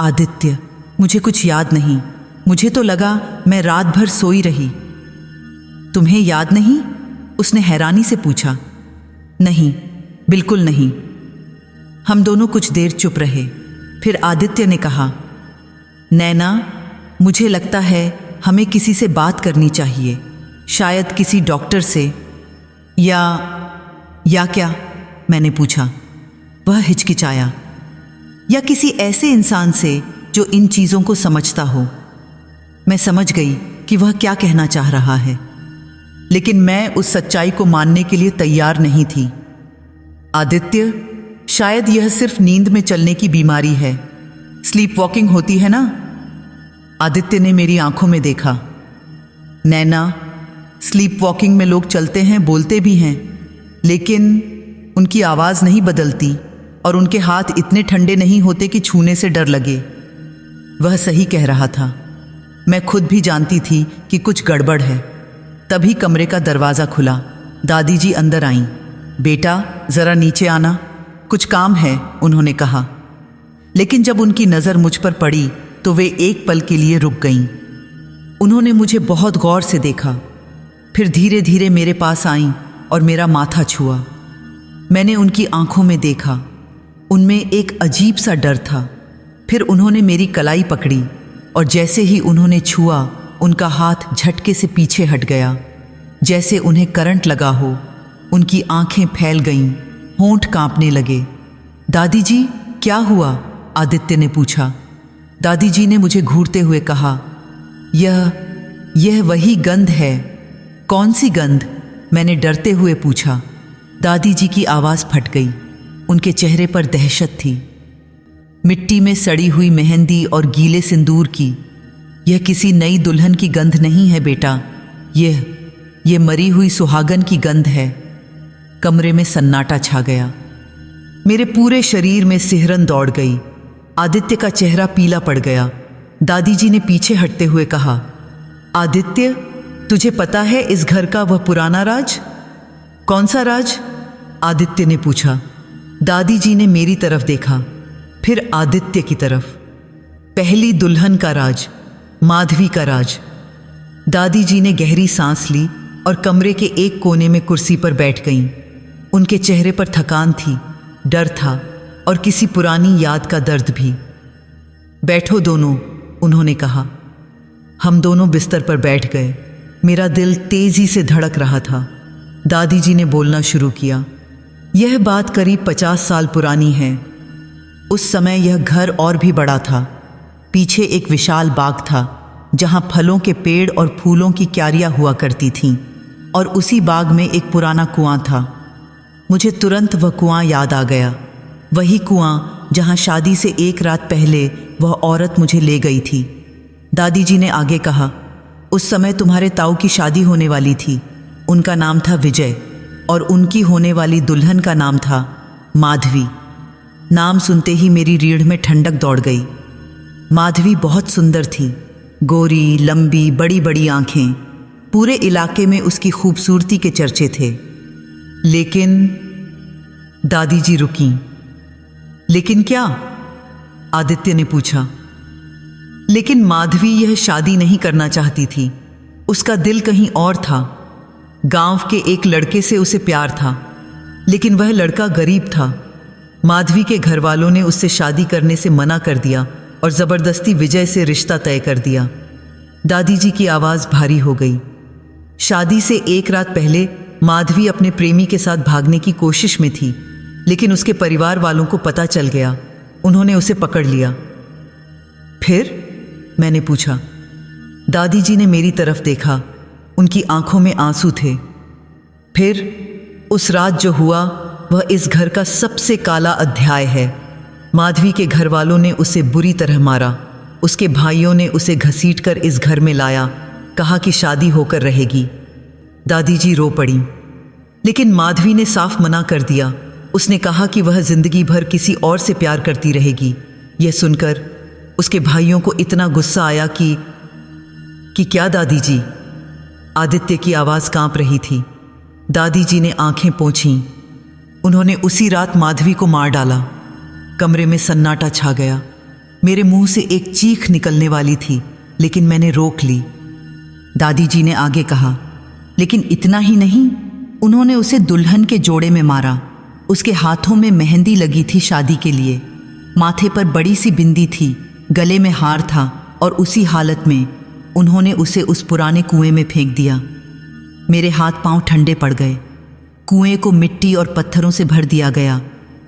आदित्य, मुझे कुछ याद नहीं। मुझे तो लगा मैं रात भर सोई रही। तुम्हें याद नहीं? उसने हैरानी से पूछा। नहीं, बिल्कुल नहीं। हम दोनों कुछ देर चुप रहे। फिर आदित्य ने कहा, नैना, मुझे लगता है हमें किसी से बात करनी चाहिए, शायद किसी डॉक्टर से या क्या? मैंने पूछा। वह हिचकिचाया। या किसी ऐसे इंसान से जो इन चीज़ों को समझता हो। मैं समझ गई कि वह क्या कहना चाह रहा है, लेकिन मैं उस सच्चाई को मानने के लिए तैयार नहीं थी। आदित्य, शायद यह सिर्फ नींद में चलने की बीमारी है, स्लीप वॉकिंग होती है ना? आदित्य ने मेरी आंखों में देखा। नैना, स्लीप वॉकिंग में लोग चलते हैं, बोलते भी हैं, लेकिन उनकी आवाज़ नहीं बदलती और उनके हाथ इतने ठंडे नहीं होते कि छूने से डर लगे। वह सही कह रहा था। मैं खुद भी जानती थी कि कुछ गड़बड़ है। तभी कमरे का दरवाज़ा खुला। दादी जी अंदर आईं। बेटा, ज़रा नीचे आना, कुछ काम है, उन्होंने कहा। लेकिन जब उनकी नज़र मुझ पर पड़ी तो वे एक पल के लिए रुक गईं। उन्होंने मुझे बहुत गौर से देखा, फिर धीरे धीरे मेरे पास आईं और मेरा माथा छुआ। मैंने उनकी आंखों में देखा, उनमें एक अजीब सा डर था। फिर उन्होंने मेरी कलाई पकड़ी और जैसे ही उन्होंने छुआ, उनका हाथ झटके से पीछे हट गया, जैसे उन्हें करंट लगा हो। उनकी आंखें फैल गईं, होंठ कांपने लगे। दादी जी, क्या हुआ? आदित्य ने पूछा। दादी जी ने मुझे घूरते हुए कहा, यह वही गंध है। कौन सी गंध? मैंने डरते हुए पूछा। दादी जी की आवाज़ फट गई। उनके चेहरे पर दहशत थी, मिट्टी में सड़ी हुई मेहंदी और गीले सिंदूर की। यह किसी नई दुल्हन की गंध नहीं है बेटा, यह मरी हुई सुहागन की गंध है। कमरे में सन्नाटा छा गया। मेरे पूरे शरीर में सिहरन दौड़ गई। आदित्य का चेहरा पीला पड़ गया। दादी जी ने पीछे हटते हुए कहा, आदित्य, तुझे पता है इस घर का वह पुराना राज? कौन सा राज? आदित्य ने पूछा। दादी जी ने मेरी तरफ देखा, फिर आदित्य की तरफ। पहली दुल्हन का राज, माधवी का राज। दादी जी ने गहरी सांस ली और कमरे के एक कोने में कुर्सी पर बैठ गईं। उनके चेहरे पर थकान थी, डर था और किसी पुरानी याद का दर्द भी। बैठो दोनों, उन्होंने कहा। हम दोनों बिस्तर पर बैठ गए। मेरा दिल तेजी से धड़क रहा था। दादी जी ने बोलना शुरू किया। यह बात करीब 50 साल पुरानी है। उस समय यह घर और भी बड़ा था। पीछे एक विशाल बाग था जहां फलों के पेड़ और फूलों की क्यारियां हुआ करती थीं, और उसी बाग में एक पुराना कुआं था। मुझे तुरंत वह कुआं याद आ गया, वही कुआं जहां शादी से एक रात पहले वह औरत मुझे ले गई थी। दादी जी ने आगे कहा, उस समय तुम्हारे ताऊ की शादी होने वाली थी। उनका नाम था विजय और उनकी होने वाली दुल्हन का नाम था माधवी। नाम सुनते ही मेरी रीढ़ में ठंडक दौड़ गई। माधवी बहुत सुंदर थी, गोरी, लंबी, बड़ी बड़ी आंखें। पूरे इलाके में उसकी खूबसूरती के चर्चे थे। लेकिन दादी जी रुकीं। लेकिन क्या? आदित्य ने पूछा। लेकिन माधवी यह शादी नहीं करना चाहती थी। उसका दिल कहीं और था। गांव के एक लड़के से उसे प्यार था, लेकिन वह लड़का गरीब था। माधवी के घर वालों ने उससे शादी करने से मना कर दिया और ज़बरदस्ती विजय से रिश्ता तय कर दिया। दादी जी की आवाज़ भारी हो गई। शादी से एक रात पहले माधवी अपने प्रेमी के साथ भागने की कोशिश में थी, लेकिन उसके परिवार वालों को पता चल गया। उन्होंने उसे पकड़ लिया। फिर? मैंने पूछा। दादी जी ने मेरी तरफ देखा। उनकी आंखों में आंसू थे। फिर उस रात जो हुआ वह इस घर का सबसे काला अध्याय है। माधवी के घर वालों ने उसे बुरी तरह मारा। उसके भाइयों ने उसे घसीटकर इस घर में लाया, कहा कि शादी होकर रहेगी। दादी जी रो पड़ी। लेकिन माधवी ने साफ मना कर दिया। उसने कहा कि वह जिंदगी भर किसी और से प्यार करती रहेगी। यह सुनकर उसके भाइयों को इतना गुस्सा आया कि क्या दादी जी? आदित्य की आवाज़ कांप रही थी। दादी जी ने आंखें पोंछीं। उन्होंने उसी रात माधवी को मार डाला। कमरे में सन्नाटा छा गया। मेरे मुंह से एक चीख निकलने वाली थी, लेकिन मैंने रोक ली। दादी जी ने आगे कहा, लेकिन इतना ही नहीं, उन्होंने उसे दुल्हन के जोड़े में मारा। उसके हाथों में मेहंदी लगी थी शादी के लिए। माथे पर बड़ी सी बिंदी थी, गले में हार था और उसी हालत में उन्होंने उसे उस पुराने कुएं में फेंक दिया। मेरे हाथ पांव ठंडे पड़ गए। कुएं को मिट्टी और पत्थरों से भर दिया गया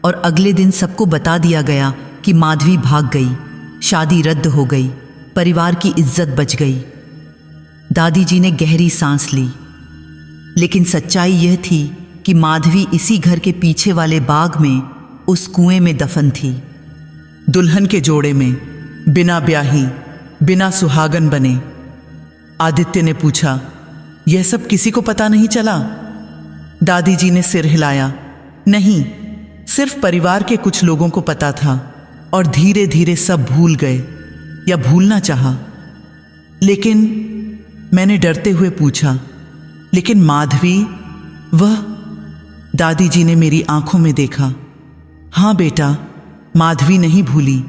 और अगले दिन सबको बता दिया गया कि माधवी भाग गई, शादी रद्द हो गई, परिवार की इज्जत बच गई। दादी जी ने गहरी सांस ली। लेकिन सच्चाई यह थी कि माधवी इसी घर के पीछे वाले बाग में उस कुएं में दफन थी, दुल्हन के जोड़े में, बिना ब्याही, बिना सुहागन बने। आदित्य ने पूछा, यह सब किसी को पता नहीं चला? दादी जी ने सिर हिलाया। नहीं, सिर्फ परिवार के कुछ लोगों को पता था और धीरे धीरे सब भूल गए या भूलना चाहा। लेकिन मैंने डरते हुए पूछा, लेकिन माधवी, वह? दादी जी ने मेरी आंखों में देखा। हाँ बेटा, माधवी नहीं भूली।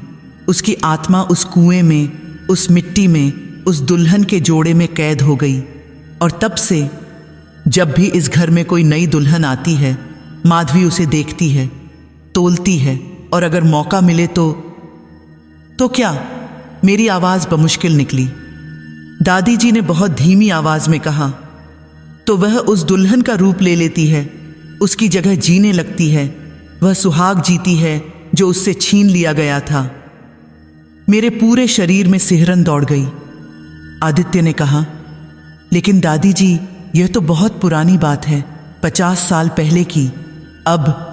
उसकी आत्मा उस कुएं में, उस मिट्टी में, उस दुल्हन के जोड़े में कैद हो गई। और तब से जब भी इस घर में कोई नई दुल्हन आती है, माधवी उसे देखती है, तोलती है, और अगर मौका मिले तो क्या? मेरी आवाज़ बमुश्किल निकली। दादी जी ने बहुत धीमी आवाज़ में कहा, तो वह उस दुल्हन का रूप ले लेती है, उसकी जगह जीने लगती है। वह सुहाग जीती है जो उससे छीन लिया गया था। मेरे पूरे शरीर में सिहरन दौड़ गई। आदित्य ने कहा, लेकिन दादी जी, यह तो बहुत पुरानी बात है, 50 साल पहले की। अब?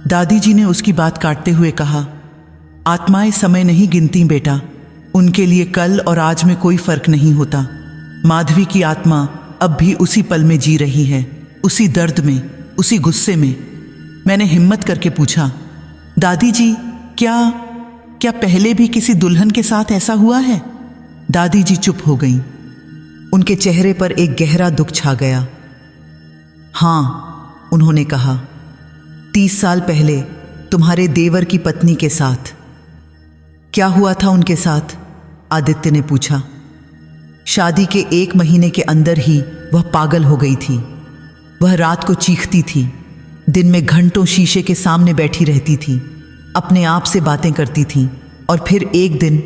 दादी जी ने उसकी बात काटते हुए कहा, आत्माएं समय नहीं गिनती बेटा। उनके लिए कल और आज में कोई फर्क नहीं होता। माधवी की आत्मा अब भी उसी पल में जी रही है, उसी दर्द में, उसी गुस्से में। मैंने हिम्मत करके पूछा, दादी जी, क्या पहले भी किसी दुल्हन के साथ ऐसा हुआ है? दादी जी चुप हो गईं। उनके चेहरे पर एक गहरा दुख छा गया। हाँ, उन्होंने कहा, 30 साल पहले तुम्हारे देवर की पत्नी के साथ। क्या हुआ था उनके साथ? आदित्य ने पूछा। शादी के 1 महीने के अंदर ही वह पागल हो गई थी। वह रात को चीखती थी, दिन में घंटों शीशे के सामने बैठी रहती थी, अपने आप से बातें करती थी, और फिर एक दिन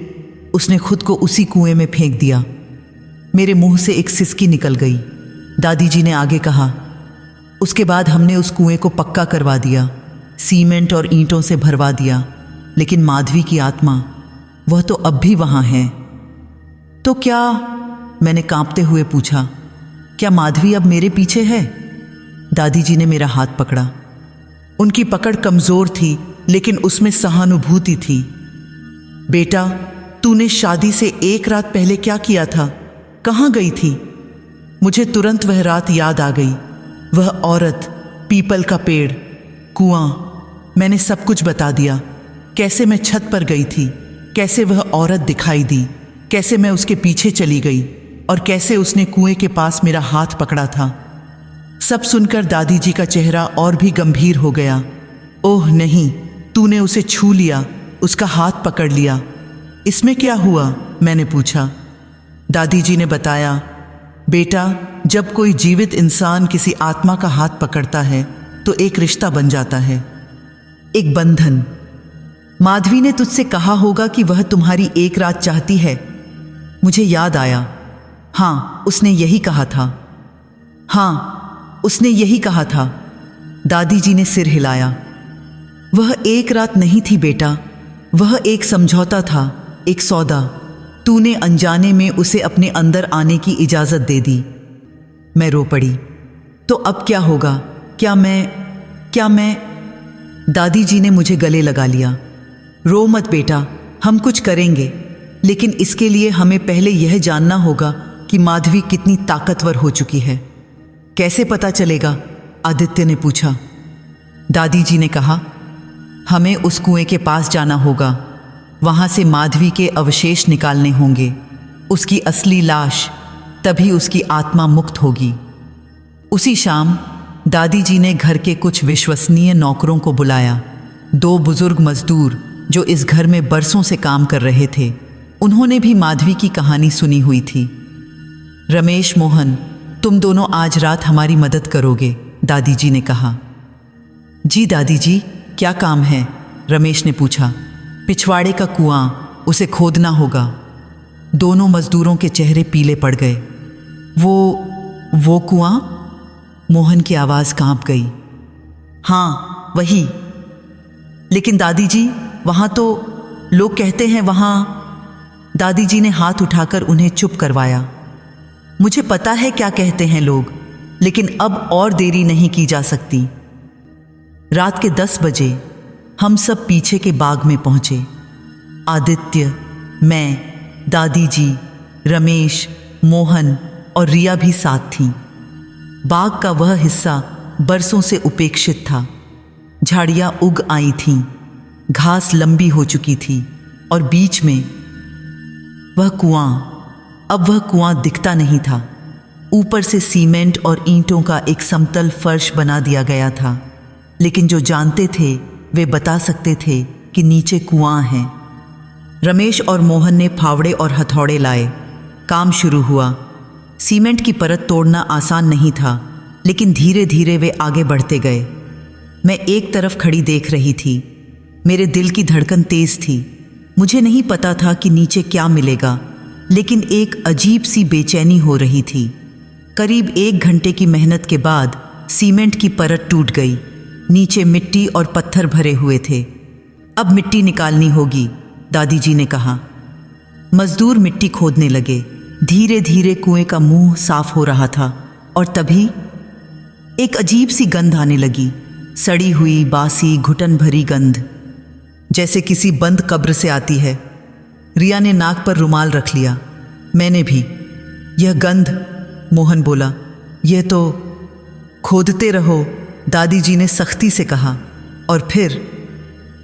उसने खुद को उसी कुएं में फेंक दिया। मेरे मुंह से एक सिसकी निकल गई। दादी जी ने आगे कहा, उसके बाद हमने उस कुएं को पक्का करवा दिया, सीमेंट और ईंटों से भरवा दिया, लेकिन माधवी की आत्मा, वह तो अब भी वहां है। तो क्या? मैंने कांपते हुए पूछा, क्या माधवी अब मेरे पीछे है? दादी जी ने मेरा हाथ पकड़ा। उनकी पकड़ कमजोर थी, लेकिन उसमें सहानुभूति थी। बेटा, तूने शादी से 1 रात पहले क्या किया था? कहाँ गई थी? मुझे तुरंत वह रात याद आ गई। वह औरत, पीपल का पेड़, कुआं। मैंने सब कुछ बता दिया। कैसे मैं छत पर गई थी, कैसे वह औरत दिखाई दी, कैसे मैं उसके पीछे चली गई और कैसे उसने कुएं के पास मेरा हाथ पकड़ा था। सब सुनकर दादी जी का चेहरा और भी गंभीर हो गया। ओह नहीं, तूने उसे छू लिया, उसका हाथ पकड़ लिया। इसमें क्या हुआ? मैंने पूछा। दादी जी ने बताया, बेटा, जब कोई जीवित इंसान किसी आत्मा का हाथ पकड़ता है तो एक रिश्ता बन जाता है, एक बंधन। माधवी ने तुझसे कहा होगा कि वह तुम्हारी एक रात चाहती है। मुझे याद आया। हाँ, उसने यही कहा था। हाँ, उसने यही कहा था। दादी जी ने सिर हिलाया। वह एक रात नहीं थी बेटा, वह एक समझौता था, एक सौदा। तूने अनजाने में उसे अपने अंदर आने की इजाजत दे दी। मैं रो पड़ी। तो अब क्या होगा? क्या मैं? दादी जी ने मुझे गले लगा लिया। रो मत बेटा, हम कुछ करेंगे, लेकिन इसके लिए हमें पहले यह जानना होगा कि माधवी कितनी ताकतवर हो चुकी है। कैसे पता चलेगा? आदित्य ने पूछा। दादी जी ने कहा, हमें उस कुएं के पास जाना होगा। वहां से माधवी के अवशेष निकालने होंगे, उसकी असली लाश, तभी उसकी आत्मा मुक्त होगी। उसी शाम दादी जी ने घर के कुछ विश्वसनीय नौकरों को बुलाया। 2 बुजुर्ग मजदूर जो इस घर में बरसों से काम कर रहे थे, उन्होंने भी माधवी की कहानी सुनी हुई थी। रमेश, मोहन, तुम दोनों आज रात हमारी मदद करोगे, दादी जी ने कहा। जी दादी जी, क्या काम है? रमेश ने पूछा। पिछवाड़े का कुआं, उसे खोदना होगा। दोनों मजदूरों के चेहरे पीले पड़ गए। वो कुआं? मोहन की आवाज कांप गई। हाँ, वही। लेकिन दादी जी, वहां तो लोग कहते हैं वहां। दादी जी ने हाथ उठाकर उन्हें चुप करवाया। मुझे पता है क्या कहते हैं लोग, लेकिन अब और देरी नहीं की जा सकती। रात के 10 बजे हम सब पीछे के बाग में पहुंचे। आदित्य, मैं, दादी जी, रमेश, मोहन और रिया भी साथ थीं। बाग का वह हिस्सा बरसों से उपेक्षित था। झाड़ियां उग आई थीं, घास लंबी हो चुकी थी और बीच में वह कुआं। अब वह कुआं दिखता नहीं था। ऊपर से सीमेंट और ईंटों का एक समतल फर्श बना दिया गया था, लेकिन जो जानते थे वे बता सकते थे कि नीचे कुआं है। रमेश और मोहन ने फावड़े और हथौड़े लाए। काम शुरू हुआ। सीमेंट की परत तोड़ना आसान नहीं था, लेकिन धीरे धीरे वे आगे बढ़ते गए। मैं एक तरफ खड़ी देख रही थी। मेरे दिल की धड़कन तेज थी। मुझे नहीं पता था कि नीचे क्या मिलेगा, लेकिन एक अजीब सी बेचैनी हो रही थी। करीब 1 घंटे की मेहनत के बाद सीमेंट की परत टूट गई। नीचे मिट्टी और पत्थर भरे हुए थे। अब मिट्टी निकालनी होगी, दादी जी ने कहा। मजदूर मिट्टी खोदने लगे। धीरे धीरे कुएं का मुंह साफ हो रहा था और तभी एक अजीब सी गंध आने लगी। सड़ी हुई, बासी, घुटन भरी गंध, जैसे किसी बंद कब्र से आती है। रिया ने नाक पर रुमाल रख लिया। मैंने भी। यह गंध, मोहन बोला। यह तो। खोदते रहो, दादी जी ने सख्ती से कहा। और फिर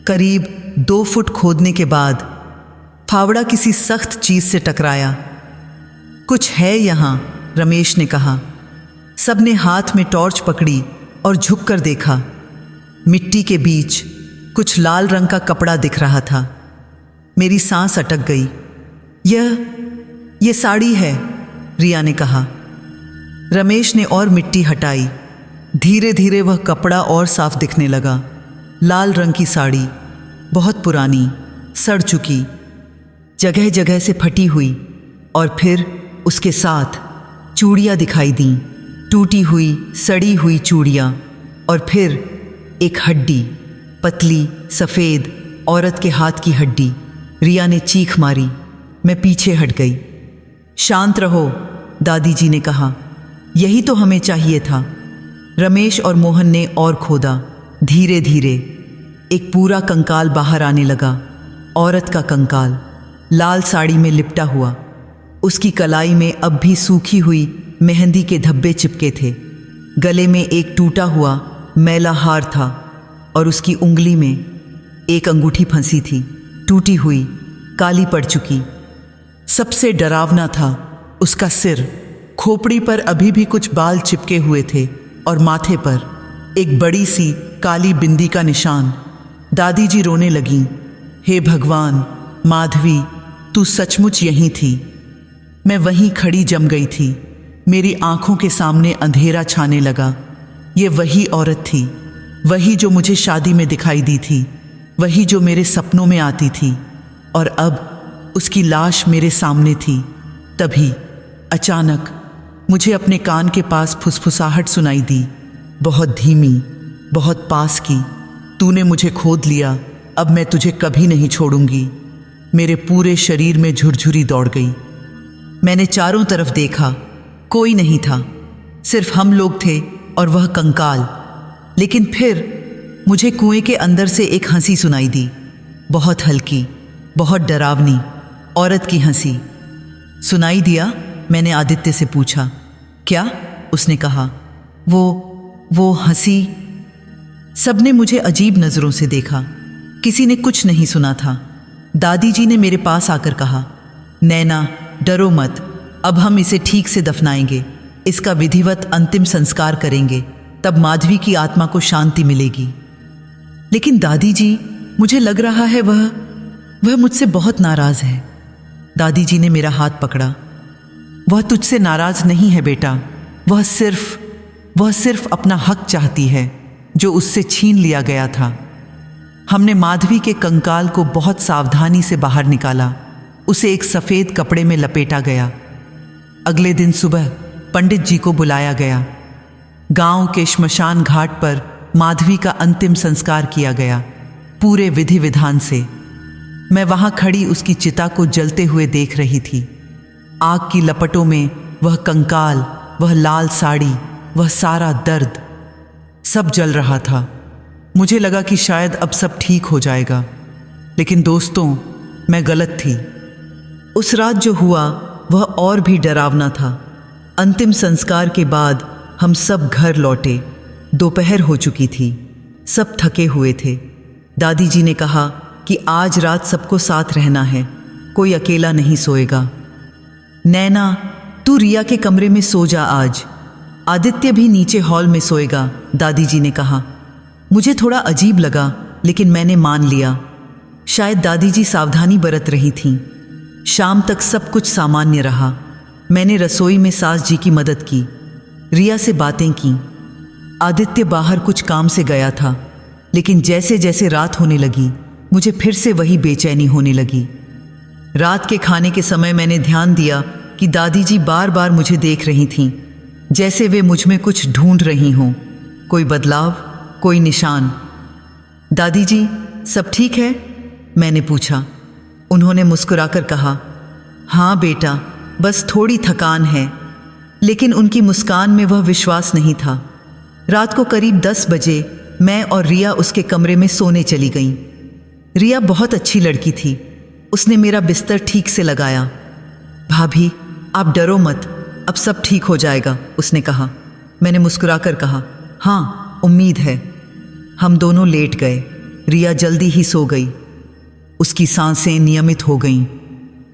करीब 2 फुट खोदने के बाद फावड़ा किसी सख्त चीज से टकराया। कुछ है यहां, रमेश ने कहा। सबने हाथ में टॉर्च पकड़ी और झुककर देखा। मिट्टी के बीच कुछ लाल रंग का कपड़ा दिख रहा था। मेरी सांस अटक गई। यह साड़ी है, रिया ने कहा। रमेश ने और मिट्टी हटाई। धीरे धीरे वह कपड़ा और साफ दिखने लगा। लाल रंग की साड़ी, बहुत पुरानी, सड़ चुकी, जगह जगह से फटी हुई। और फिर उसके साथ चूड़ियाँ दिखाई दीं, टूटी हुई, सड़ी हुई चूड़ियाँ। और फिर एक हड्डी, पतली, सफ़ेद, औरत के हाथ की हड्डी। रिया ने चीख मारी। मैं पीछे हट गई। शांत रहो, दादी जी ने कहा। यही तो हमें चाहिए था। रमेश और मोहन ने और खोदा। धीरे धीरे एक पूरा कंकाल बाहर आने लगा। औरत का कंकाल, लाल साड़ी में लिपटा हुआ। उसकी कलाई में अब भी सूखी हुई मेहंदी के धब्बे चिपके थे। गले में एक टूटा हुआ मैला हार था और उसकी उंगली में एक अंगूठी फंसी थी, टूटी हुई, काली पड़ चुकी। सबसे डरावना था उसका सिर। खोपड़ी पर अभी भी कुछ बाल चिपके हुए थे और माथे पर एक बड़ी सी काली बिंदी का निशान। दादी जी रोने लगीं। हे भगवान, माधवी, तू सचमुच यहीं थी। मैं वहीं खड़ी जम गई थी। मेरी आंखों के सामने अंधेरा छाने लगा। ये वही औरत थी, वही जो मुझे शादी में दिखाई दी थी, वही जो मेरे सपनों में आती थी, और अब उसकी लाश मेरे सामने थी। तभी अचानक मुझे अपने कान के पास फुसफुसाहट सुनाई दी, बहुत धीमी, बहुत पास की। तूने मुझे खोद लिया, अब मैं तुझे कभी नहीं छोड़ूंगी। मेरे पूरे शरीर में झुरझुरी दौड़ गई। मैंने चारों तरफ देखा, कोई नहीं था, सिर्फ हम लोग थे और वह कंकाल। लेकिन फिर मुझे कुएं के अंदर से एक हंसी सुनाई दी, बहुत हल्की, बहुत डरावनी, औरत की हंसी। सुनाई दिया? मैंने आदित्य से पूछा। क्या? उसने कहा। वो हंसी। सबने मुझे अजीब नज़रों से देखा। किसी ने कुछ नहीं सुना था। दादी जी ने मेरे पास आकर कहा, नैना, डरो मत, अब हम इसे ठीक से दफनाएंगे, इसका विधिवत अंतिम संस्कार करेंगे, तब माधवी की आत्मा को शांति मिलेगी। लेकिन दादी जी, मुझे लग रहा है वह मुझसे बहुत नाराज है। दादी जी ने मेरा हाथ पकड़ा। वह तुझसे नाराज नहीं है बेटा, वह सिर्फ अपना हक चाहती है जो उससे छीन लिया गया था। हमने माधवी के कंकाल को बहुत सावधानी से बाहर निकाला। उसे एक सफ़ेद कपड़े में लपेटा गया। अगले दिन सुबह पंडित जी को बुलाया गया। गांव के श्मशान घाट पर माधवी का अंतिम संस्कार किया गया, पूरे विधि विधान से। मैं वहां खड़ी उसकी चिता को जलते हुए देख रही थी। आग की लपटों में वह कंकाल, वह लाल साड़ी, वह सारा दर्द, सब जल रहा था। मुझे लगा कि शायद अब सब ठीक हो जाएगा, लेकिन दोस्तों, मैं गलत थी। उस रात जो हुआ वह और भी डरावना था। अंतिम संस्कार के बाद हम सब घर लौटे। दोपहर हो चुकी थी, सब थके हुए थे। दादी जी ने कहा कि आज रात सबको साथ रहना है, कोई अकेला नहीं सोएगा। नैना, तू रिया के कमरे में सो जा आज। आदित्य भी नीचे हॉल में सोएगा, दादी जी ने कहा। मुझे थोड़ा अजीब लगा, लेकिन मैंने मान लिया। शायद दादी जी सावधानी बरत रही थीं। शाम तक सब कुछ सामान्य रहा। मैंने रसोई में सास जी की मदद की, रिया से बातें की। आदित्य बाहर कुछ काम से गया था, लेकिन जैसे जैसे रात होने लगी, मुझे फिर से वही बेचैनी होने लगी। रात के खाने के समय मैंने ध्यान दिया कि दादी जी बार बार मुझे देख रही थीं, जैसे वे मुझ में कुछ ढूंढ रही हों। कोई बदलाव, कोई निशान। दादी जी, सब ठीक है? मैंने पूछा। उन्होंने मुस्कुराकर कहा, हाँ बेटा, बस थोड़ी थकान है। लेकिन उनकी मुस्कान में वह विश्वास नहीं था। रात को करीब 10 बजे मैं और रिया उसके कमरे में सोने चली गईं। रिया बहुत अच्छी लड़की थी। उसने मेरा बिस्तर ठीक से लगाया। भाभी, आप डरो मत, अब सब ठीक हो जाएगा, उसने कहा। मैंने मुस्कुराकर कहा, हाँ, उम्मीद है। हम दोनों लेट गए। रिया जल्दी ही सो गई। उसकी सांसें नियमित हो गईं,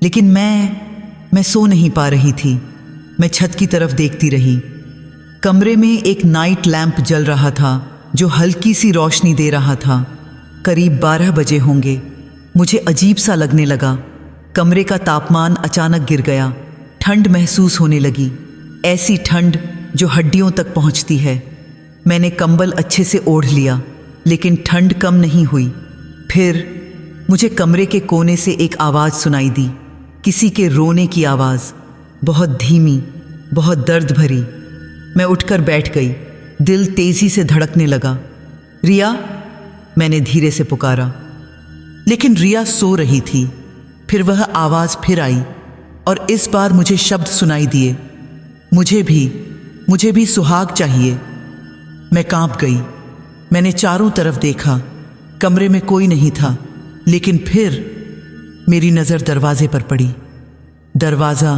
लेकिन मैं सो नहीं पा रही थी। मैं छत की तरफ देखती रही। कमरे में एक नाइट लैंप जल रहा था जो हल्की सी रोशनी दे रहा था। करीब 12 बजे होंगे। मुझे अजीब सा लगने लगा। कमरे का तापमान अचानक गिर गया। ठंड महसूस होने लगी, ऐसी ठंड जो हड्डियों तक पहुंचती है। मैंने कंबल अच्छे से ओढ़ लिया, लेकिन ठंड कम नहीं हुई। फिर मुझे कमरे के कोने से एक आवाज़ सुनाई दी, किसी के रोने की आवाज़, बहुत धीमी, बहुत दर्द भरी। मैं उठकर बैठ गई। दिल तेज़ी से धड़कने लगा। रिया, मैंने धीरे से पुकारा, लेकिन रिया सो रही थी। फिर वह आवाज़ फिर आई और इस बार मुझे शब्द सुनाई दिए, मुझे भी सुहाग चाहिए। मैं कांप गई। मैंने चारों तरफ देखा, कमरे में कोई नहीं था। लेकिन फिर मेरी नज़र दरवाजे पर पड़ी। दरवाज़ा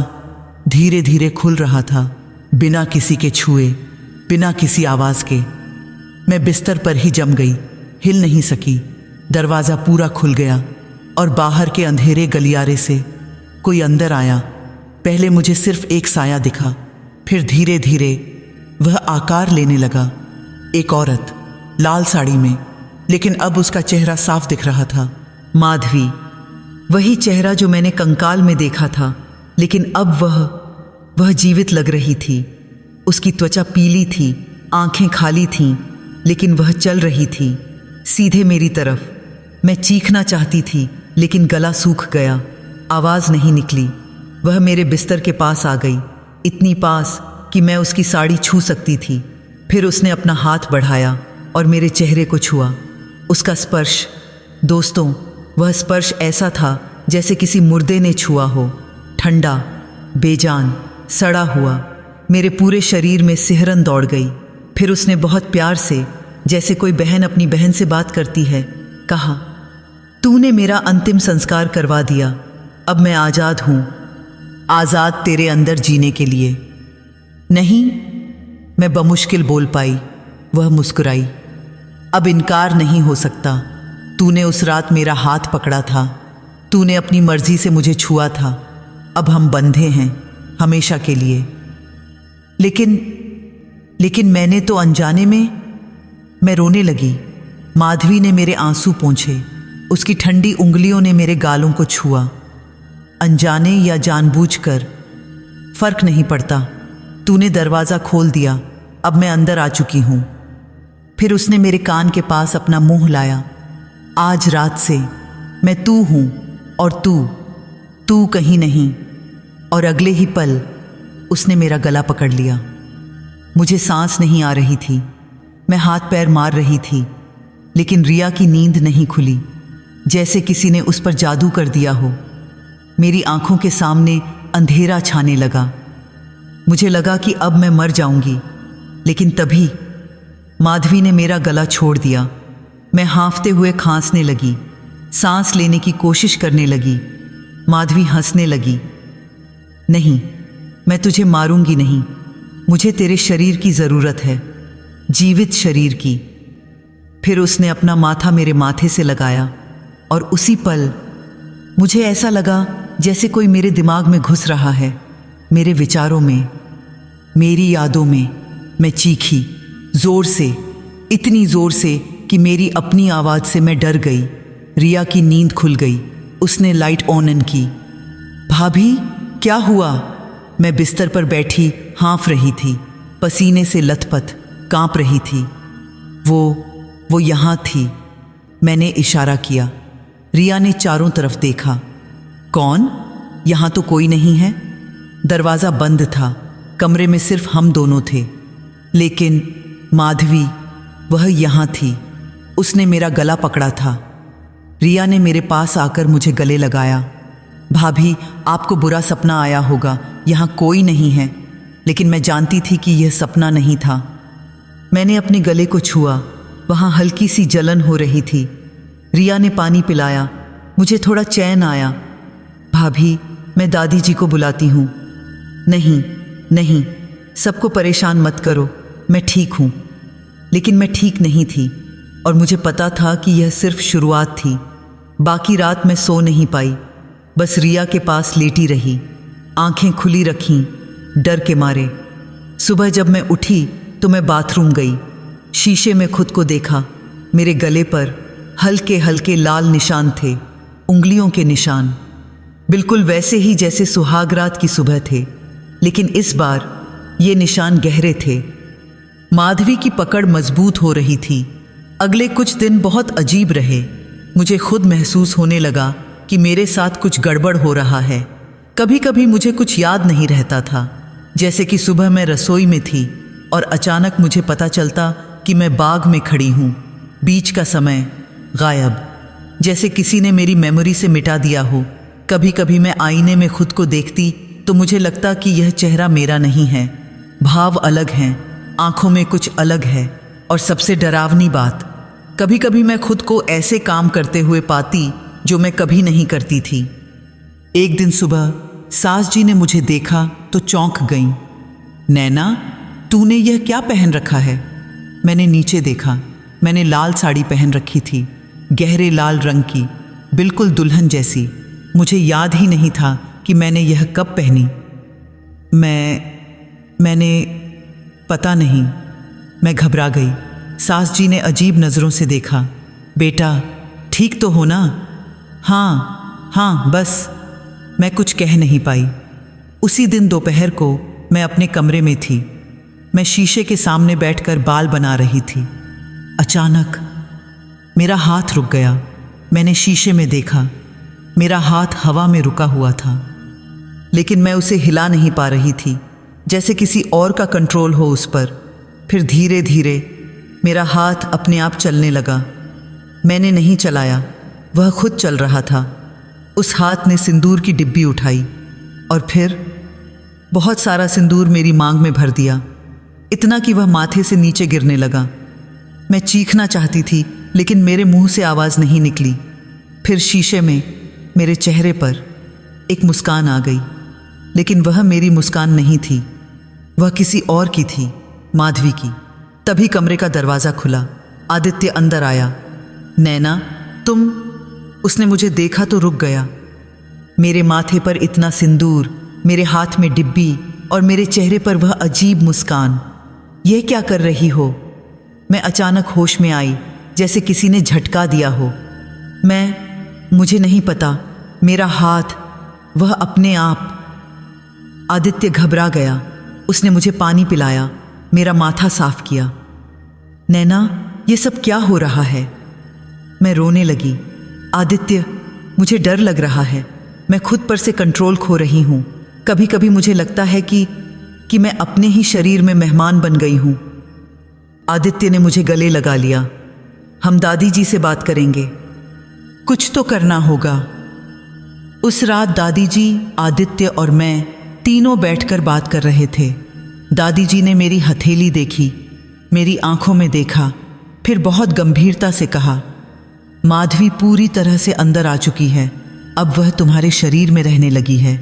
धीरे धीरे खुल रहा था, बिना किसी के छुए, बिना किसी आवाज़ के। मैं बिस्तर पर ही जम गई, हिल नहीं सकी। दरवाज़ा पूरा खुल गया और बाहर के अंधेरे गलियारे से कोई अंदर आया। पहले मुझे सिर्फ एक साया दिखा, फिर धीरे धीरे वह आकार लेने लगा। एक औरत लाल साड़ी में, लेकिन अब उसका चेहरा साफ दिख रहा था। माधवी, वही चेहरा जो मैंने कंकाल में देखा था, लेकिन अब वह जीवित लग रही थी। उसकी त्वचा पीली थी, आंखें खाली थीं, लेकिन वह चल रही थी सीधे मेरी तरफ। मैं चीखना चाहती थी, लेकिन गला सूख गया, आवाज़ नहीं निकली। वह मेरे बिस्तर के पास आ गई, इतनी पास कि मैं उसकी साड़ी छू सकती थी। फिर उसने अपना हाथ बढ़ाया और मेरे चेहरे को छुआ। उसका स्पर्श, दोस्तों, वह स्पर्श ऐसा था जैसे किसी मुर्दे ने छुआ हो, ठंडा, बेजान, सड़ा हुआ। मेरे पूरे शरीर में सिहरन दौड़ गई। फिर उसने बहुत प्यार से, जैसे कोई बहन अपनी बहन से बात करती है, कहा, तूने मेरा अंतिम संस्कार करवा दिया, अब मैं आज़ाद हूँ, आज़ाद तेरे अंदर जीने के लिए। नहीं, मैं बमुश्किल बोल पाई। वह मुस्कुराई। अब इनकार नहीं हो सकता। तूने उस रात मेरा हाथ पकड़ा था, तूने अपनी मर्जी से मुझे छुआ था। अब हम बंधे हैं हमेशा के लिए। लेकिन मैंने तो अनजाने में। मैं रोने लगी। माधवी ने मेरे आंसू पोंछे, उसकी ठंडी उंगलियों ने मेरे गालों को छुआ। अनजाने या जानबूझकर, फर्क नहीं पड़ता। तूने दरवाज़ा खोल दिया, अब मैं अंदर आ चुकी हूँ। फिर उसने मेरे कान के पास अपना मुंह लाया। आज रात से मैं तू हूँ और तू कहीं नहीं। और अगले ही पल उसने मेरा गला पकड़ लिया। मुझे सांस नहीं आ रही थी, मैं हाथ पैर मार रही थी, लेकिन रिया की नींद नहीं खुली, जैसे किसी ने उस पर जादू कर दिया हो। मेरी आंखों के सामने अंधेरा छाने लगा। मुझे लगा कि अब मैं मर जाऊंगी, लेकिन तभी माधवी ने मेरा गला छोड़ दिया। मैं हाँफते हुए खांसने लगी, सांस लेने की कोशिश करने लगी। माधवी हंसने लगी। नहीं, मैं तुझे मारूंगी नहीं, मुझे तेरे शरीर की ज़रूरत है, जीवित शरीर की। फिर उसने अपना माथा मेरे माथे से लगाया और उसी पल मुझे ऐसा लगा जैसे कोई मेरे दिमाग में घुस रहा है, मेरे विचारों में, मेरी यादों में। मैं चीखी जोर से, इतनी जोर से कि मेरी अपनी आवाज़ से मैं डर गई। रिया की नींद खुल गई। उसने लाइट ऑन की। भाभी, क्या हुआ? मैं बिस्तर पर बैठी हाँफ रही थी, पसीने से लथपथ, कांप रही थी। वो यहाँ थी। मैंने इशारा किया। रिया ने चारों तरफ देखा। कौन? यहाँ तो कोई नहीं है। दरवाज़ा बंद था, कमरे में सिर्फ हम दोनों थे। लेकिन माधवी, वह यहाँ थी। उसने मेरा गला पकड़ा था। रिया ने मेरे पास आकर मुझे गले लगाया। भाभी, आपको बुरा सपना आया होगा, यहाँ कोई नहीं है। लेकिन मैं जानती थी कि यह सपना नहीं था। मैंने अपने गले को छुआ, वहाँ हल्की सी जलन हो रही थी। रिया ने पानी पिलाया, मुझे थोड़ा चैन आया। भाभी, मैं दादी जी को बुलाती हूँ। नहीं, सबको परेशान मत करो, मैं ठीक हूँ। लेकिन मैं ठीक नहीं थी और मुझे पता था कि यह सिर्फ शुरुआत थी। बाकी रात मैं सो नहीं पाई, बस रिया के पास लेटी रही, आंखें खुली रखीं, डर के मारे। सुबह जब मैं उठी तो मैं बाथरूम गई। शीशे में खुद को देखा। मेरे गले पर हल्के हल्के लाल निशान थे, उंगलियों के निशान, बिल्कुल वैसे ही जैसे सुहागरात की सुबह थे। लेकिन इस बार ये निशान गहरे थे। माधवी की पकड़ मजबूत हो रही थी। अगले कुछ दिन बहुत अजीब रहे। मुझे खुद महसूस होने लगा कि मेरे साथ कुछ गड़बड़ हो रहा है। कभी कभी मुझे कुछ याद नहीं रहता था, जैसे कि सुबह मैं रसोई में थी और अचानक मुझे पता चलता कि मैं बाग में खड़ी हूँ। बीच का समय गायब, जैसे किसी ने मेरी मेमोरी से मिटा दिया हो। कभी कभी मैं आईने में खुद को देखती तो मुझे लगता कि यह चेहरा मेरा नहीं है। भाव अलग हैं, आंखों में कुछ अलग है। और सबसे डरावनी बात, कभी कभी मैं खुद को ऐसे काम करते हुए पाती जो मैं कभी नहीं करती थी। एक दिन सुबह सास जी ने मुझे देखा तो चौंक गईं। नैना, तूने यह क्या पहन रखा है? मैंने नीचे देखा। मैंने लाल साड़ी पहन रखी थी, गहरे लाल रंग की, बिल्कुल दुल्हन जैसी। मुझे याद ही नहीं था कि मैंने यह कब पहनी। मैंने पता नहीं। मैं घबरा गई। सास जी ने अजीब नज़रों से देखा। बेटा, ठीक तो हो ना? हाँ, बस। मैं कुछ कह नहीं पाई। उसी दिन दोपहर को मैं अपने कमरे में थी। मैं शीशे के सामने बैठकर बाल बना रही थी। अचानक मेरा हाथ रुक गया। मैंने शीशे में देखा। मेरा हाथ हवा में रुका हुआ था, लेकिन मैं उसे हिला नहीं पा रही थी, जैसे किसी और का कंट्रोल हो उस पर। फिर धीरे धीरे मेरा हाथ अपने आप चलने लगा। मैंने नहीं चलाया, वह खुद चल रहा था। उस हाथ ने सिंदूर की डिब्बी उठाई और फिर बहुत सारा सिंदूर मेरी मांग में भर दिया, इतना कि वह माथे से नीचे गिरने लगा। मैं चीखना चाहती थी, लेकिन मेरे मुंह से आवाज़ नहीं निकली। फिर शीशे में मेरे चेहरे पर एक मुस्कान आ गई, लेकिन वह मेरी मुस्कान नहीं थी, वह किसी और की थी, माधवी की। तभी कमरे का दरवाज़ा खुला। आदित्य अंदर आया। नैना, तुम? उसने मुझे देखा तो रुक गया। मेरे माथे पर इतना सिंदूर, मेरे हाथ में डिब्बी और मेरे चेहरे पर वह अजीब मुस्कान। यह क्या कर रही हो? मैं अचानक होश में आई, जैसे किसी ने झटका दिया हो। मुझे नहीं पता। मेरा हाथ, वह अपने आप। आदित्य घबरा गया। उसने मुझे पानी पिलाया, मेरा माथा साफ किया। नैना, ये सब क्या हो रहा है? मैं रोने लगी। आदित्य, मुझे डर लग रहा है। मैं खुद पर से कंट्रोल खो रही हूँ। कभी कभी मुझे लगता है कि मैं अपने ही शरीर में मेहमान बन गई हूँ। आदित्य ने मुझे गले लगा लिया। हम दादी जी से बात करेंगे। कुछ तो करना होगा। उस रात दादी जी, आदित्य और मैं तीनों बैठकर बात कर रहे थे। दादी जी ने मेरी हथेली देखी, मेरी आंखों में देखा, फिर बहुत गंभीरता से कहा, माधवी पूरी तरह से अंदर आ चुकी है। अब वह तुम्हारे शरीर में रहने लगी है।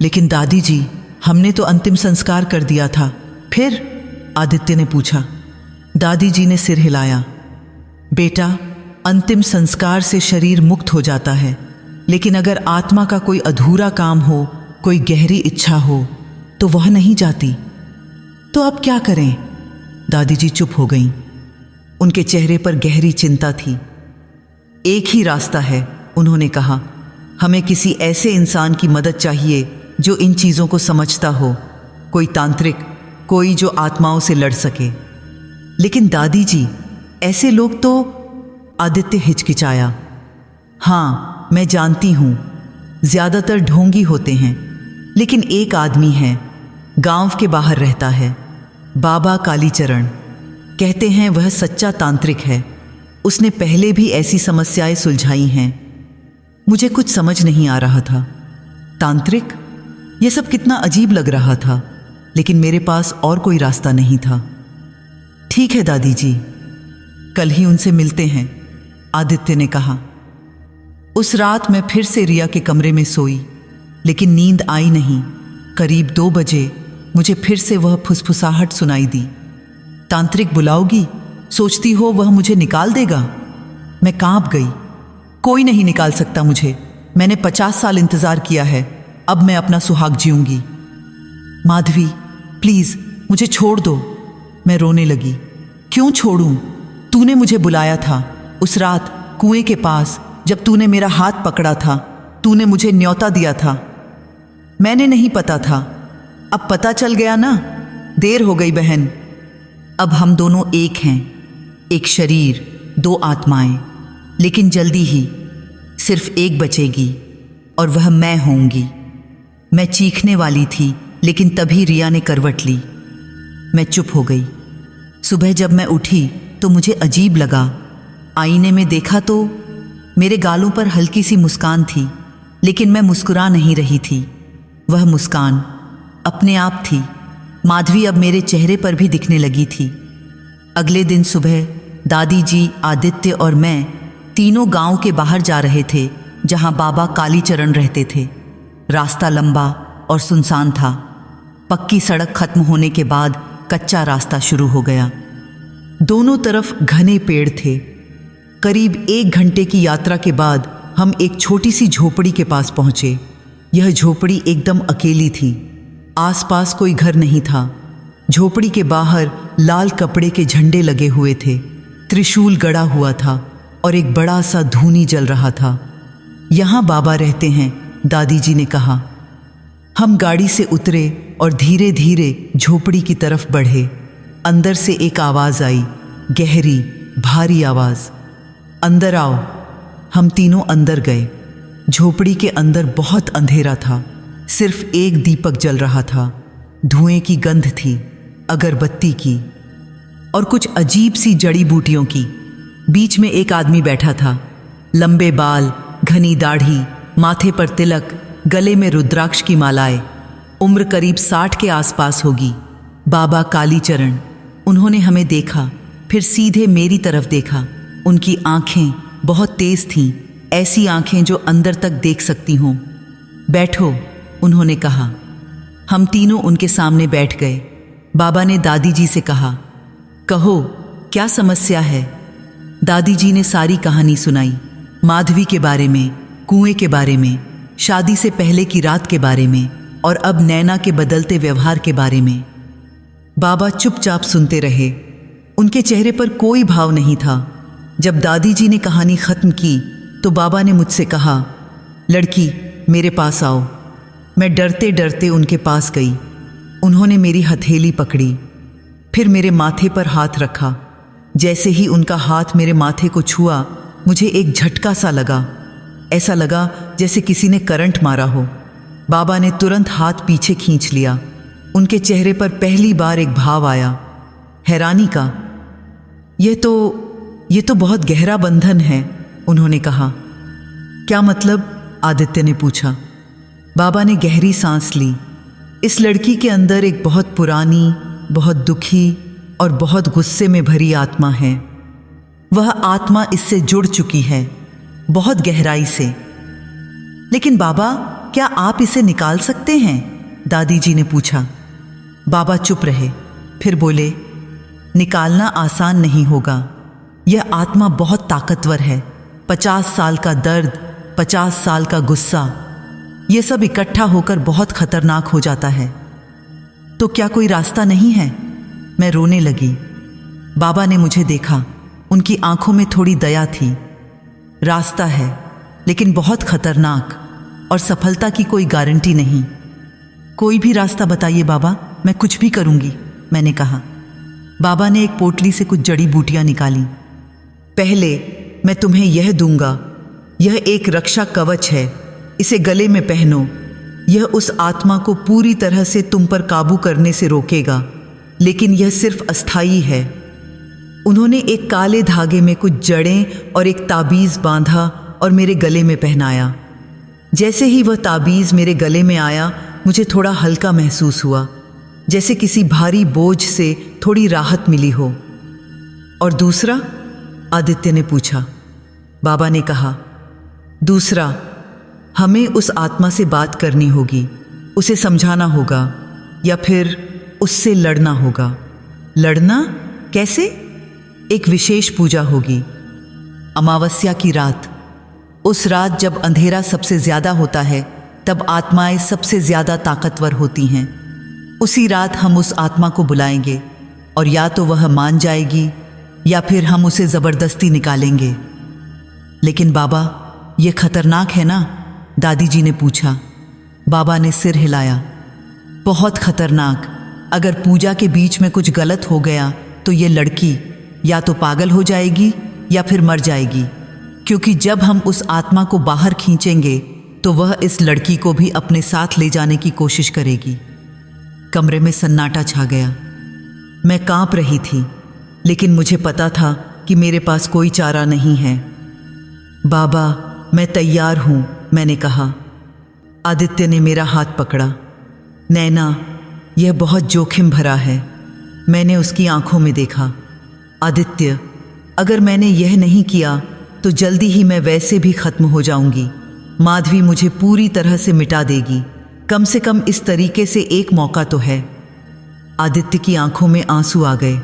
लेकिन दादी जी, हमने तो अंतिम संस्कार कर दिया था। फिर? आदित्य ने पूछा। दादी जी ने सिर हिलाया। बेटा, अंतिम संस्कार से शरीर मुक्त हो जाता है, लेकिन अगर आत्मा का कोई अधूरा काम हो, कोई गहरी इच्छा हो, तो वह नहीं जाती। तो अब क्या करें? दादी जी चुप हो गईं। उनके चेहरे पर गहरी चिंता थी। एक ही रास्ता है, उन्होंने कहा। हमें किसी ऐसे इंसान की मदद चाहिए जो इन चीज़ों को समझता हो, कोई तांत्रिक, कोई जो आत्माओं से लड़ सके। लेकिन दादी जी, ऐसे लोग तो... आदित्य हिचकिचाया। हाँ, मैं जानती हूँ, ज़्यादातर ढोंगी होते हैं, लेकिन एक आदमी है, गांव के बाहर रहता है, बाबा कालीचरण। कहते हैं वह सच्चा तांत्रिक है। उसने पहले भी ऐसी समस्याएं सुलझाई हैं। मुझे कुछ समझ नहीं आ रहा था। तांत्रिक? यह सब कितना अजीब लग रहा था, लेकिन मेरे पास और कोई रास्ता नहीं था। ठीक है दादी जी, कल ही उनसे मिलते हैं, आदित्य ने कहा। उस रात मैं फिर से रिया के कमरे में सोई, लेकिन नींद आई नहीं। करीब 2 बजे मुझे फिर से वह फुसफुसाहट सुनाई दी। तांत्रिक बुलाओगी? सोचती हो वह मुझे निकाल देगा? मैं कांप गई। कोई नहीं निकाल सकता मुझे। मैंने 50 साल इंतजार किया है। अब मैं अपना सुहाग जीऊंगी। माधवी, प्लीज मुझे छोड़ दो। मैं रोने लगी। क्यों छोड़ूं? तूने मुझे बुलाया था उस रात कुएं के पास, जब तूने मेरा हाथ पकड़ा था। तूने मुझे न्योता दिया था। मैंने नहीं पता था, अब पता चल गया ना। देर हो गई बहन। अब हम दोनों एक हैं, एक शरीर, 2 आत्माएं। लेकिन जल्दी ही सिर्फ एक बचेगी, और वह मैं होंगी। मैं चीखने वाली थी, लेकिन तभी रिया ने करवट ली। मैं चुप हो गई। सुबह जब मैं उठी तो मुझे अजीब लगा। आईने में देखा तो मेरे गालों पर हल्की सी मुस्कान थी, लेकिन मैं मुस्कुरा नहीं रही थी। वह मुस्कान अपने आप थी। माधवी अब मेरे चेहरे पर भी दिखने लगी थी। अगले दिन सुबह दादी जी, आदित्य और मैं तीनों गांव के बाहर जा रहे थे, जहां बाबा कालीचरण रहते थे। रास्ता लंबा और सुनसान था। पक्की सड़क खत्म होने के बाद कच्चा रास्ता शुरू हो गया। दोनों तरफ घने पेड़ थे। करीब 1 घंटे की यात्रा के बाद हम एक छोटी सी झोपड़ी के पास पहुंचे। यह झोपड़ी एकदम अकेली थी। आसपास कोई घर नहीं था। झोपड़ी के बाहर लाल कपड़े के झंडे लगे हुए थे, त्रिशूल गड़ा हुआ था और एक बड़ा सा धूनी जल रहा था। यहाँ बाबा रहते हैं, दादी जी ने कहा। हम गाड़ी से उतरे और धीरे धीरे झोपड़ी की तरफ बढ़े। अंदर से एक आवाज़ आई, गहरी भारी आवाज़, अंदर आओ। हम तीनों अंदर गए। झोपड़ी के अंदर बहुत अंधेरा था। सिर्फ एक दीपक जल रहा था। धुएं की गंध थी, अगरबत्ती की और कुछ अजीब सी जड़ी बूटियों की। बीच में एक आदमी बैठा था। लंबे बाल, घनी दाढ़ी, माथे पर तिलक, गले में रुद्राक्ष की मालाएं। उम्र करीब 60 के आसपास होगी। बाबा कालीचरण। उन्होंने हमें देखा, फिर सीधे मेरी तरफ देखा। उनकी आंखें बहुत तेज थीं, ऐसी आंखें जो अंदर तक देख सकती हों। बैठो, उन्होंने कहा। हम तीनों उनके सामने बैठ गए। बाबा ने दादी जी से कहा, कहो क्या समस्या है। दादी जी ने सारी कहानी सुनाई, माधवी के बारे में, कुएं के बारे में, शादी से पहले की रात के बारे में और अब नैना के बदलते व्यवहार के बारे में। बाबा चुपचाप सुनते रहे। उनके चेहरे पर कोई भाव नहीं था। जब दादी जी ने कहानी खत्म की तो बाबा ने मुझसे कहा, लड़की मेरे पास आओ। मैं डरते डरते उनके पास गई। उन्होंने मेरी हथेली पकड़ी, फिर मेरे माथे पर हाथ रखा। जैसे ही उनका हाथ मेरे माथे को छुआ, मुझे एक झटका सा लगा। ऐसा लगा जैसे किसी ने करंट मारा हो। बाबा ने तुरंत हाथ पीछे खींच लिया। उनके चेहरे पर पहली बार एक भाव आया, हैरानी का। ये तो बहुत गहरा बंधन है, उन्होंने कहा। क्या मतलब? आदित्य ने पूछा। बाबा ने गहरी सांस ली। इस लड़की के अंदर एक बहुत पुरानी, बहुत दुखी और बहुत गुस्से में भरी आत्मा है। वह आत्मा इससे जुड़ चुकी है, बहुत गहराई से। लेकिन बाबा, क्या आप इसे निकाल सकते हैं? दादी जी ने पूछा। बाबा चुप रहे, फिर बोले, निकालना आसान नहीं होगा। यह आत्मा बहुत ताकतवर है। 50 साल का दर्द, 50 साल का गुस्सा, यह सब इकट्ठा होकर बहुत खतरनाक हो जाता है। तो क्या कोई रास्ता नहीं है? मैं रोने लगी। बाबा ने मुझे देखा। उनकी आंखों में थोड़ी दया थी। रास्ता है, लेकिन बहुत खतरनाक, और सफलता की कोई गारंटी नहीं। कोई भी रास्ता बताइए बाबा, मैं कुछ भी करूंगी, मैंने कहा। बाबा ने एक पोटली से कुछ जड़ी बूटियां निकाली। पहले मैं तुम्हें यह दूंगा। यह एक रक्षा कवच है, इसे गले में पहनो। यह उस आत्मा को पूरी तरह से तुम पर काबू करने से रोकेगा, लेकिन यह सिर्फ अस्थायी है। उन्होंने एक काले धागे में कुछ जड़ें और एक ताबीज़ बांधा और मेरे गले में पहनाया। जैसे ही वह ताबीज़ मेरे गले में आया, मुझे थोड़ा हल्का महसूस हुआ, जैसे किसी भारी बोझ से थोड़ी राहत मिली हो। और दूसरा? आदित्य ने पूछा। बाबा ने कहा, दूसरा, हमें उस आत्मा से बात करनी होगी, उसे समझाना होगा, या फिर उससे लड़ना होगा। लड़ना कैसे? एक विशेष पूजा होगी, अमावस्या की रात। उस रात जब अंधेरा सबसे ज्यादा होता है, तब आत्माएं सबसे ज्यादा ताकतवर होती हैं। उसी रात हम उस आत्मा को बुलाएंगे और या तो वह मान जाएगी या फिर हम उसे जबरदस्ती निकालेंगे। लेकिन बाबा, ये खतरनाक है ना? दादी जी ने पूछा। बाबा ने सिर हिलाया। बहुत खतरनाक। अगर पूजा के बीच में कुछ गलत हो गया तो ये लड़की या तो पागल हो जाएगी या फिर मर जाएगी, क्योंकि जब हम उस आत्मा को बाहर खींचेंगे तो वह इस लड़की को भी अपने साथ ले जाने की कोशिश करेगी। कमरे में सन्नाटा छा गया। मैं कांप रही थी, लेकिन मुझे पता था कि मेरे पास कोई चारा नहीं है। बाबा, मैं तैयार हूं, मैंने कहा। आदित्य ने मेरा हाथ पकड़ा। नैना, यह बहुत जोखिम भरा है। मैंने उसकी आंखों में देखा। आदित्य, अगर मैंने यह नहीं किया तो जल्दी ही मैं वैसे भी खत्म हो जाऊंगी। माधवी मुझे पूरी तरह से मिटा देगी, कम से कम इस तरीके से एक मौका तो है। आदित्य की आंखों में आंसू आ गए।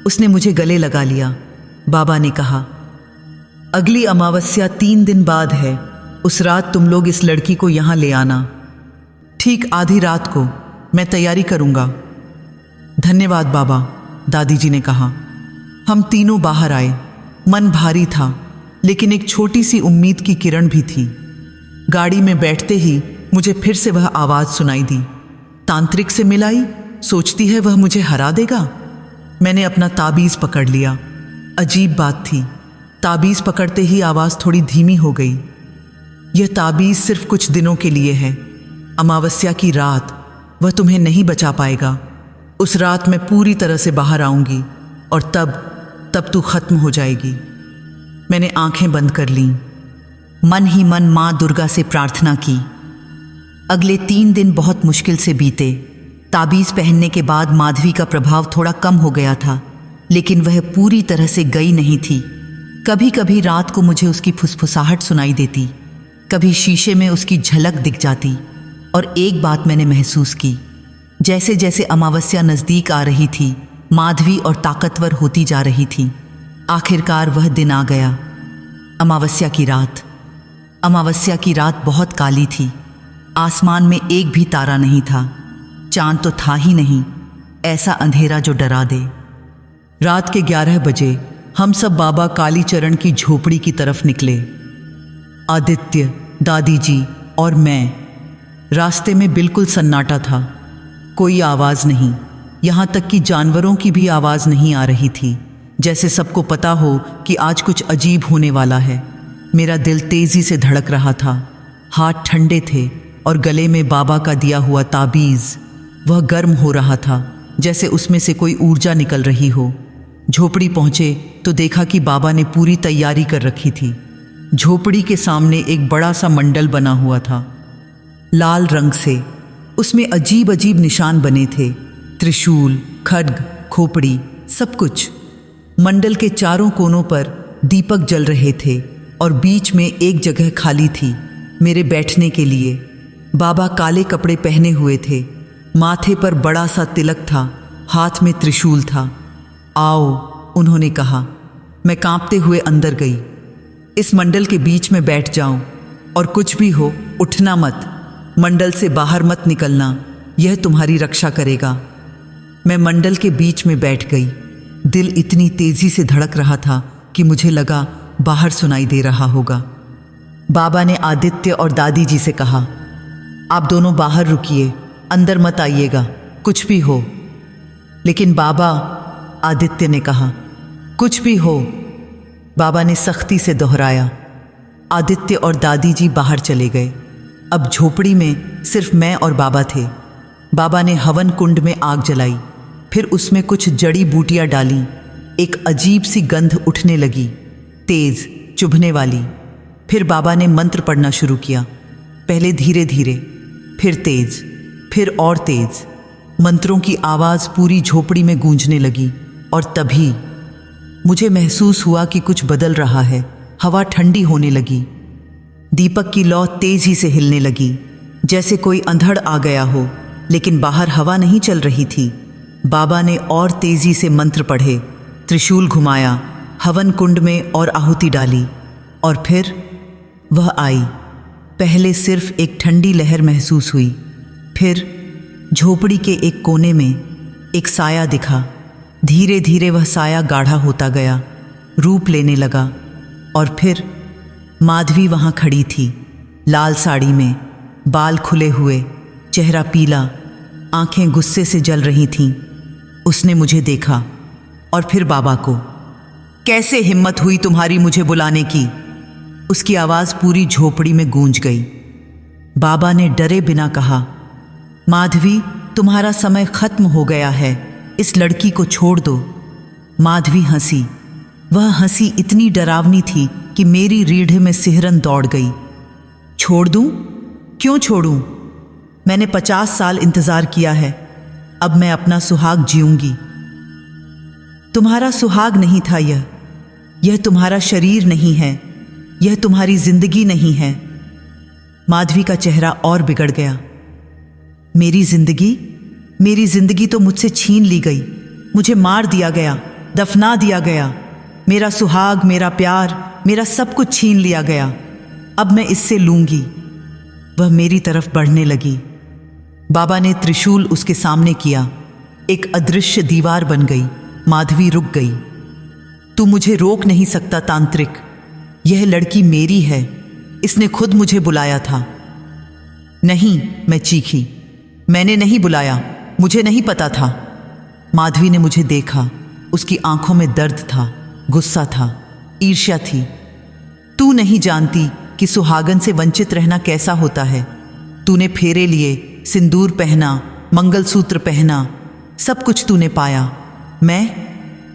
उसने मुझे गले लगा लिया। बाबा ने कहा, अगली अमावस्या 3 दिन बाद है। उस रात तुम लोग इस लड़की को यहां ले आना। ठीक आधी रात को। मैं तैयारी करूंगा। धन्यवाद बाबा, दादी जी ने कहा। हम तीनों बाहर आए। मन भारी था, लेकिन एक छोटी सी उम्मीद की किरण भी थी। गाड़ी में बैठते ही मुझे फिर से वह आवाज़ सुनाई दी। तांत्रिक से मिलाई, सोचती है वह मुझे हरा देगा। मैंने अपना ताबीज़ पकड़ लिया। अजीब बात थी, ताबीज़ पकड़ते ही आवाज़ थोड़ी धीमी हो गई। यह ताबीज़ सिर्फ कुछ दिनों के लिए है। अमावस्या की रात, वह तुम्हें नहीं बचा पाएगा। उस रात मैं पूरी तरह से बाहर आऊंगी और तब तू खत्म हो जाएगी। मैंने आंखें बंद कर लीं। मन ही मन माँ दुर्गा से प्रार्थना की। अगले 3 दिन बहुत मुश्किल से बीते। ताबीज़ पहनने के बाद माधवी का प्रभाव थोड़ा कम हो गया था, लेकिन वह पूरी तरह से गई नहीं थी। कभी कभी रात को मुझे उसकी फुसफुसाहट सुनाई देती, कभी शीशे में उसकी झलक दिख जाती। और एक बात मैंने महसूस की, जैसे जैसे अमावस्या नज़दीक आ रही थी, माधवी और ताकतवर होती जा रही थी। आखिरकार वह दिन आ गया, अमावस्या की रात। अमावस्या की रात बहुत काली थी। आसमान में एक भी तारा नहीं था, चांद तो था ही नहीं। ऐसा अंधेरा जो डरा दे। रात के 11 बजे हम सब बाबा कालीचरण की झोपड़ी की तरफ निकले। आदित्य, दादी जी और मैं। रास्ते में बिल्कुल सन्नाटा था, कोई आवाज़ नहीं। यहाँ तक कि जानवरों की भी आवाज़ नहीं आ रही थी, जैसे सबको पता हो कि आज कुछ अजीब होने वाला है। मेरा दिल तेज़ी से धड़क रहा था, हाथ ठंडे थे और गले में बाबा का दिया हुआ ताबीज़, वह गर्म हो रहा था, जैसे उसमें से कोई ऊर्जा निकल रही हो। झोपड़ी पहुँचे तो देखा कि बाबा ने पूरी तैयारी कर रखी थी। झोपड़ी के सामने एक बड़ा सा मंडल बना हुआ था, लाल रंग से। उसमें अजीब अजीब निशान बने थे, त्रिशूल, खड्ग, खोपड़ी, सब कुछ। मंडल के चारों कोनों पर दीपक जल रहे थे और बीच में एक जगह खाली थी मेरे बैठने के लिए। बाबा काले कपड़े पहने हुए थे, माथे पर बड़ा सा तिलक था, हाथ में त्रिशूल था। आओ, उन्होंने कहा। मैं कांपते हुए अंदर गई। इस मंडल के बीच में बैठ जाओ और कुछ भी हो उठना मत, मंडल से बाहर मत निकलना, यह तुम्हारी रक्षा करेगा। मैं मंडल के बीच में बैठ गई। दिल इतनी तेजी से धड़क रहा था कि मुझे लगा बाहर सुनाई दे रहा होगा। बाबा ने आदित्य और दादी जी से कहा, आप दोनों बाहर रुकिए, अंदर मत आइएगा, कुछ भी हो। लेकिन बाबा, आदित्य ने कहा, कुछ भी हो। बाबा ने सख्ती से दोहराया। आदित्य और दादी जी बाहर चले गए। अब झोपड़ी में सिर्फ मैं और बाबा थे। बाबा ने हवन कुंड में आग जलाई, फिर उसमें कुछ जड़ी बूटियां डाली। एक अजीब सी गंध उठने लगी, तेज, चुभने वाली। फिर बाबा ने मंत्र पढ़ना शुरू किया, पहले धीरे धीरे, फिर तेज, फिर और तेज। मंत्रों की आवाज़ पूरी झोपड़ी में गूंजने लगी और तभी मुझे महसूस हुआ कि कुछ बदल रहा है। हवा ठंडी होने लगी, दीपक की लौ तेजी से हिलने लगी, जैसे कोई अंधड़ आ गया हो, लेकिन बाहर हवा नहीं चल रही थी। बाबा ने और तेजी से मंत्र पढ़े, त्रिशूल घुमाया, हवन कुंड में और आहुति डाली, और फिर वह आई। पहले सिर्फ एक ठंडी लहर महसूस हुई, फिर झोपड़ी के एक कोने में एक साया दिखा। धीरे धीरे वह साया गाढ़ा होता गया, रूप लेने लगा, और फिर माधवी वहाँ खड़ी थी, लाल साड़ी में, बाल खुले हुए, चेहरा पीला, आंखें गुस्से से जल रही थीं। उसने मुझे देखा और फिर बाबा को। कैसे हिम्मत हुई तुम्हारी मुझे बुलाने की? उसकी आवाज़ पूरी झोपड़ी में गूंज गई। बाबा ने डरे बिना कहा, माधवी, तुम्हारा समय खत्म हो गया है, इस लड़की को छोड़ दो। माधवी हंसी। वह हंसी इतनी डरावनी थी कि मेरी रीढ़ में सिहरन दौड़ गई। छोड़ दूं? क्यों छोड़ूं? मैंने 50 साल इंतजार किया है, अब मैं अपना सुहाग जीऊंगी। तुम्हारा सुहाग नहीं था यह तुम्हारा शरीर नहीं है, यह तुम्हारी जिंदगी नहीं है। माधवी का चेहरा और बिगड़ गया। मेरी जिंदगी तो मुझसे छीन ली गई। मुझे मार दिया गया, दफना दिया गया। मेरा सुहाग, मेरा प्यार, मेरा सब कुछ छीन लिया गया। अब मैं इससे लूंगी। वह मेरी तरफ बढ़ने लगी। बाबा ने त्रिशूल उसके सामने किया। एक अदृश्य दीवार बन गई। माधवी रुक गई। तू मुझे रोक नहीं सकता तांत्रिक। यह लड़की मेरी है। इसने खुद मुझे बुलाया था। नहीं, मैं चीखी। मैंने नहीं बुलाया, मुझे नहीं पता था। माधवी ने मुझे देखा। उसकी आंखों में दर्द था, गुस्सा था, ईर्ष्या थी। तू नहीं जानती कि सुहागन से वंचित रहना कैसा होता है। तूने फेरे लिए, सिंदूर पहना, मंगलसूत्र पहना, सब कुछ तूने पाया।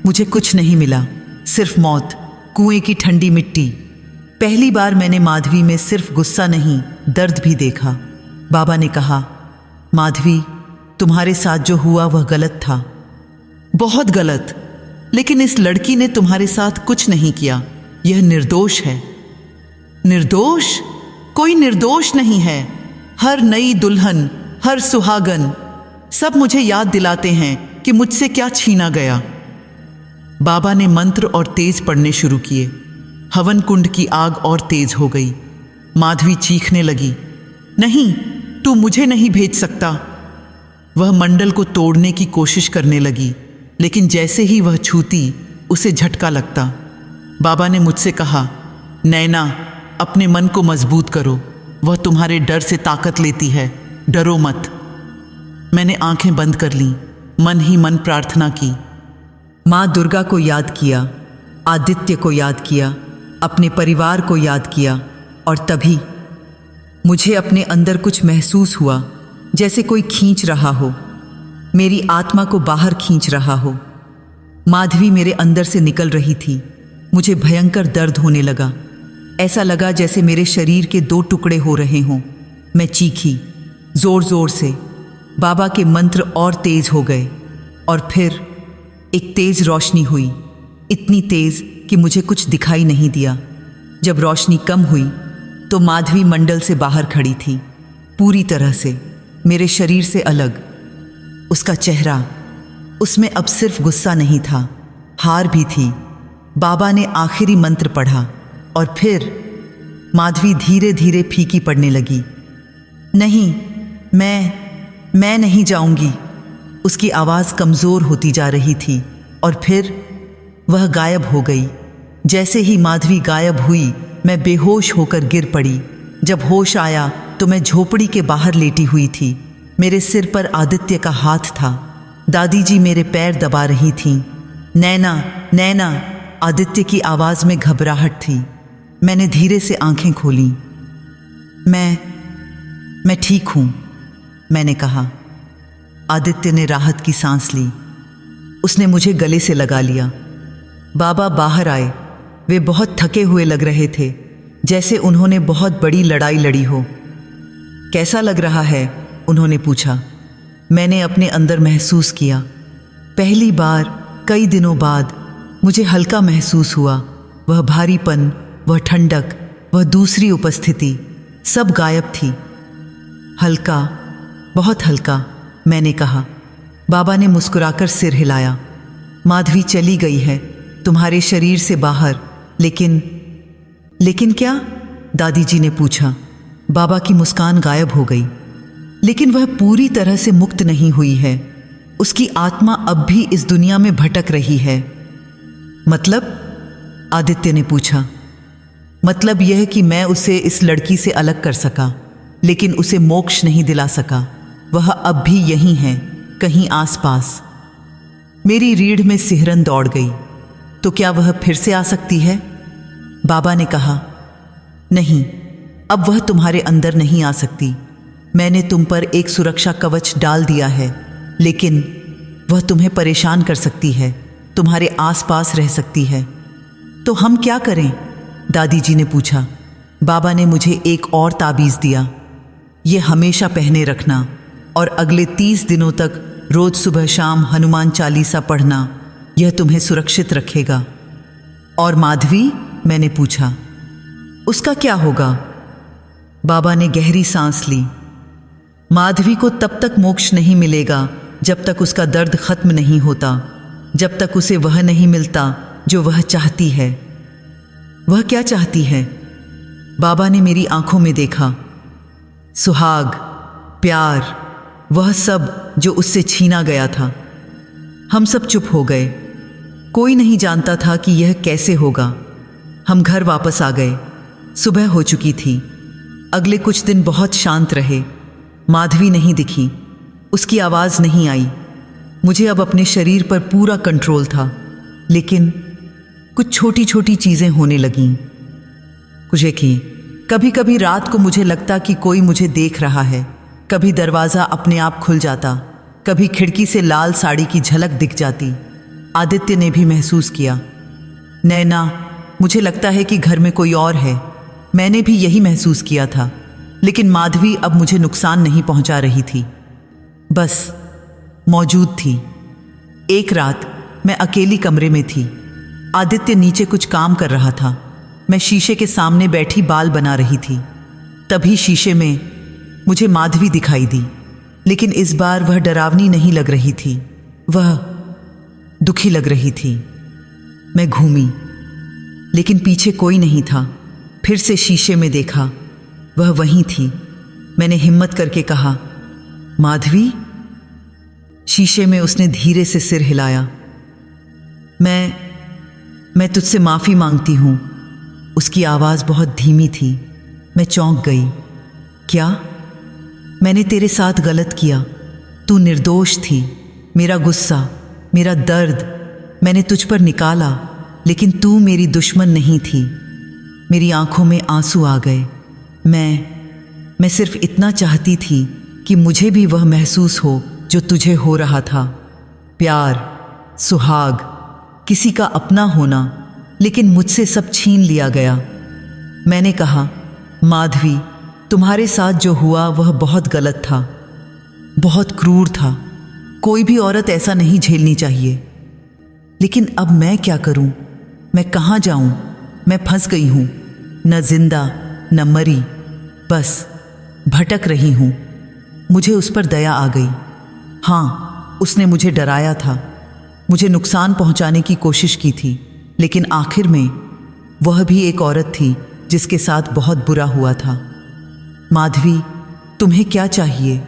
मुझे कुछ नहीं मिला, सिर्फ मौत, कुएं की ठंडी मिट्टी। पहली बार मैंने माधवी में सिर्फ गुस्सा नहीं, दर्द भी देखा। बाबा ने कहा, माधवी, तुम्हारे साथ जो हुआ वह गलत था, बहुत गलत। लेकिन इस लड़की ने तुम्हारे साथ कुछ नहीं किया। यह निर्दोष है। निर्दोष? कोई निर्दोष नहीं है। हर नई दुल्हन, हर सुहागन, सब मुझे याद दिलाते हैं कि मुझसे क्या छीना गया। बाबा ने मंत्र और तेज पढ़ने शुरू किए। हवन कुंड की आग और तेज हो गई। माधवी चीखने लगी, नहीं, तू मुझे नहीं भेज सकता। वह मंडल को तोड़ने की कोशिश करने लगी, लेकिन जैसे ही वह छूती उसे झटका लगता। बाबा ने मुझसे कहा, नैना, अपने मन को मजबूत करो। वह तुम्हारे डर से ताकत लेती है, डरो मत। मैंने आंखें बंद कर लीं, मन ही मन प्रार्थना की। माँ दुर्गा को याद किया, आदित्य को याद किया, अपने परिवार को याद किया। और तभी मुझे अपने अंदर कुछ महसूस हुआ, जैसे कोई खींच रहा हो, मेरी आत्मा को बाहर खींच रहा हो। माधवी मेरे अंदर से निकल रही थी। मुझे भयंकर दर्द होने लगा। ऐसा लगा जैसे मेरे शरीर के 2 टुकड़े हो रहे हों। मैं चीखी जोर जोर से। बाबा के मंत्र और तेज हो गए और फिर एक तेज रोशनी हुई, इतनी तेज कि मुझे कुछ दिखाई नहीं दिया। जब रोशनी कम हुई तो माधवी मंडल से बाहर खड़ी थी, पूरी तरह से मेरे शरीर से अलग। उसका चेहरा, उसमें अब सिर्फ गुस्सा नहीं था, हार भी थी। बाबा ने आखिरी मंत्र पढ़ा और फिर माधवी धीरे धीरे फीकी पड़ने लगी। नहीं, मैं नहीं जाऊंगी। उसकी आवाज़ कमज़ोर होती जा रही थी और फिर वह गायब हो गई। जैसे ही माधवी गायब हुई, मैं बेहोश होकर गिर पड़ी। जब होश आया तो मैं झोपड़ी के बाहर लेटी हुई थी। मेरे सिर पर आदित्य का हाथ था। दादी जी मेरे पैर दबा रही थीं। नैना, नैना, आदित्य की आवाज़ में घबराहट थी। मैंने धीरे से आंखें खोलीं। मैं ठीक हूँ, मैंने कहा। आदित्य ने राहत की सांस ली। उसने मुझे गले से लगा लिया। बाबा बाहर आए। वे बहुत थके हुए लग रहे थे, जैसे उन्होंने बहुत बड़ी लड़ाई लड़ी हो। कैसा लग रहा है? उन्होंने पूछा। मैंने अपने अंदर महसूस किया। पहली बार कई दिनों बाद मुझे हल्का महसूस हुआ। वह भारीपन, वह ठंडक, वह दूसरी उपस्थिति, सब गायब थी। हल्का, बहुत हल्का, मैंने कहा। बाबा ने मुस्कुराकर सिर हिलाया। माधवी चली गई है तुम्हारे शरीर से बाहर, लेकिन क्या? दादी जी ने पूछा। बाबा की मुस्कान गायब हो गई। लेकिन वह पूरी तरह से मुक्त नहीं हुई है। उसकी आत्मा अब भी इस दुनिया में भटक रही है। मतलब? आदित्य ने पूछा। मतलब यह कि मैं उसे इस लड़की से अलग कर सका, लेकिन उसे मोक्ष नहीं दिला सका। वह अब भी यहीं है, कहीं आसपास। मेरी रीढ़ में सिहरन दौड़ गई। तो क्या वह फिर से आ सकती है? बाबा ने कहा, नहीं, अब वह तुम्हारे अंदर नहीं आ सकती। मैंने तुम पर एक सुरक्षा कवच डाल दिया है, लेकिन वह तुम्हें परेशान कर सकती है, तुम्हारे आसपास रह सकती है। तो हम क्या करें? दादी जी ने पूछा। बाबा ने मुझे एक और ताबीज़ दिया। ये हमेशा पहने रखना और अगले 30 दिनों तक रोज सुबह शाम हनुमान चालीसा पढ़ना। यह तुम्हें सुरक्षित रखेगा। और माधवी? मैंने पूछा। उसका क्या होगा? बाबा ने गहरी सांस ली। माधवी को तब तक मोक्ष नहीं मिलेगा जब तक उसका दर्द खत्म नहीं होता, जब तक उसे वह नहीं मिलता जो वह चाहती है। वह क्या चाहती है? बाबा ने मेरी आंखों में देखा। सुहाग, प्यार, वह सब जो उससे छीना गया था। हम सब चुप हो गए। कोई नहीं जानता था कि यह कैसे होगा। हम घर वापस आ गए। सुबह हो चुकी थी। अगले कुछ दिन बहुत शांत रहे। माधवी नहीं दिखी, उसकी आवाज़ नहीं आई। मुझे अब अपने शरीर पर पूरा कंट्रोल था, लेकिन कुछ छोटी छोटी चीज़ें होने लगीं। कभी कभी रात को मुझे लगता कि कोई मुझे देख रहा है। कभी दरवाज़ा अपने आप खुल जाता, कभी खिड़की से लाल साड़ी की झलक दिख जाती। आदित्य ने भी महसूस किया। नैना, मुझे लगता है कि घर में कोई और है। मैंने भी यही महसूस किया था, लेकिन माधवी अब मुझे नुकसान नहीं पहुंचा रही थी, बस मौजूद थी। एक रात मैं अकेली कमरे में थी। आदित्य नीचे कुछ काम कर रहा था। मैं शीशे के सामने बैठी बाल बना रही थी। तभी शीशे में मुझे माधवी दिखाई दी, लेकिन इस बार वह डरावनी नहीं लग रही थी, वह दुखी लग रही थी। मैं घूमी, लेकिन पीछे कोई नहीं था। फिर से शीशे में देखा, वह वहीं थी। मैंने हिम्मत करके कहा, माधवी। शीशे में उसने धीरे से सिर हिलाया। मैं तुझसे माफ़ी मांगती हूँ। उसकी आवाज़ बहुत धीमी थी। मैं चौंक गई। क्या? मैंने तेरे साथ गलत किया। तू निर्दोष थी। मेरा गुस्सा, मेरा दर्द मैंने तुझ पर निकाला, लेकिन तू मेरी दुश्मन नहीं थी। मेरी आंखों में आंसू आ गए। मैं सिर्फ इतना चाहती थी कि मुझे भी वह महसूस हो जो तुझे हो रहा था। प्यार, सुहाग, किसी का अपना होना, लेकिन मुझसे सब छीन लिया गया। मैंने कहा, माधवी, तुम्हारे साथ जो हुआ वह बहुत गलत था, बहुत क्रूर था। कोई भी औरत ऐसा नहीं झेलनी चाहिए। लेकिन अब मैं क्या करूं? मैं कहाँ जाऊं? मैं फंस गई हूं, न जिंदा न मरी, बस भटक रही हूं। मुझे उस पर दया आ गई। हाँ, उसने मुझे डराया था, मुझे नुकसान पहुंचाने की कोशिश की थी, लेकिन आखिर में वह भी एक औरत थी जिसके साथ बहुत बुरा हुआ था। माधवी, तुम्हें क्या चाहिए?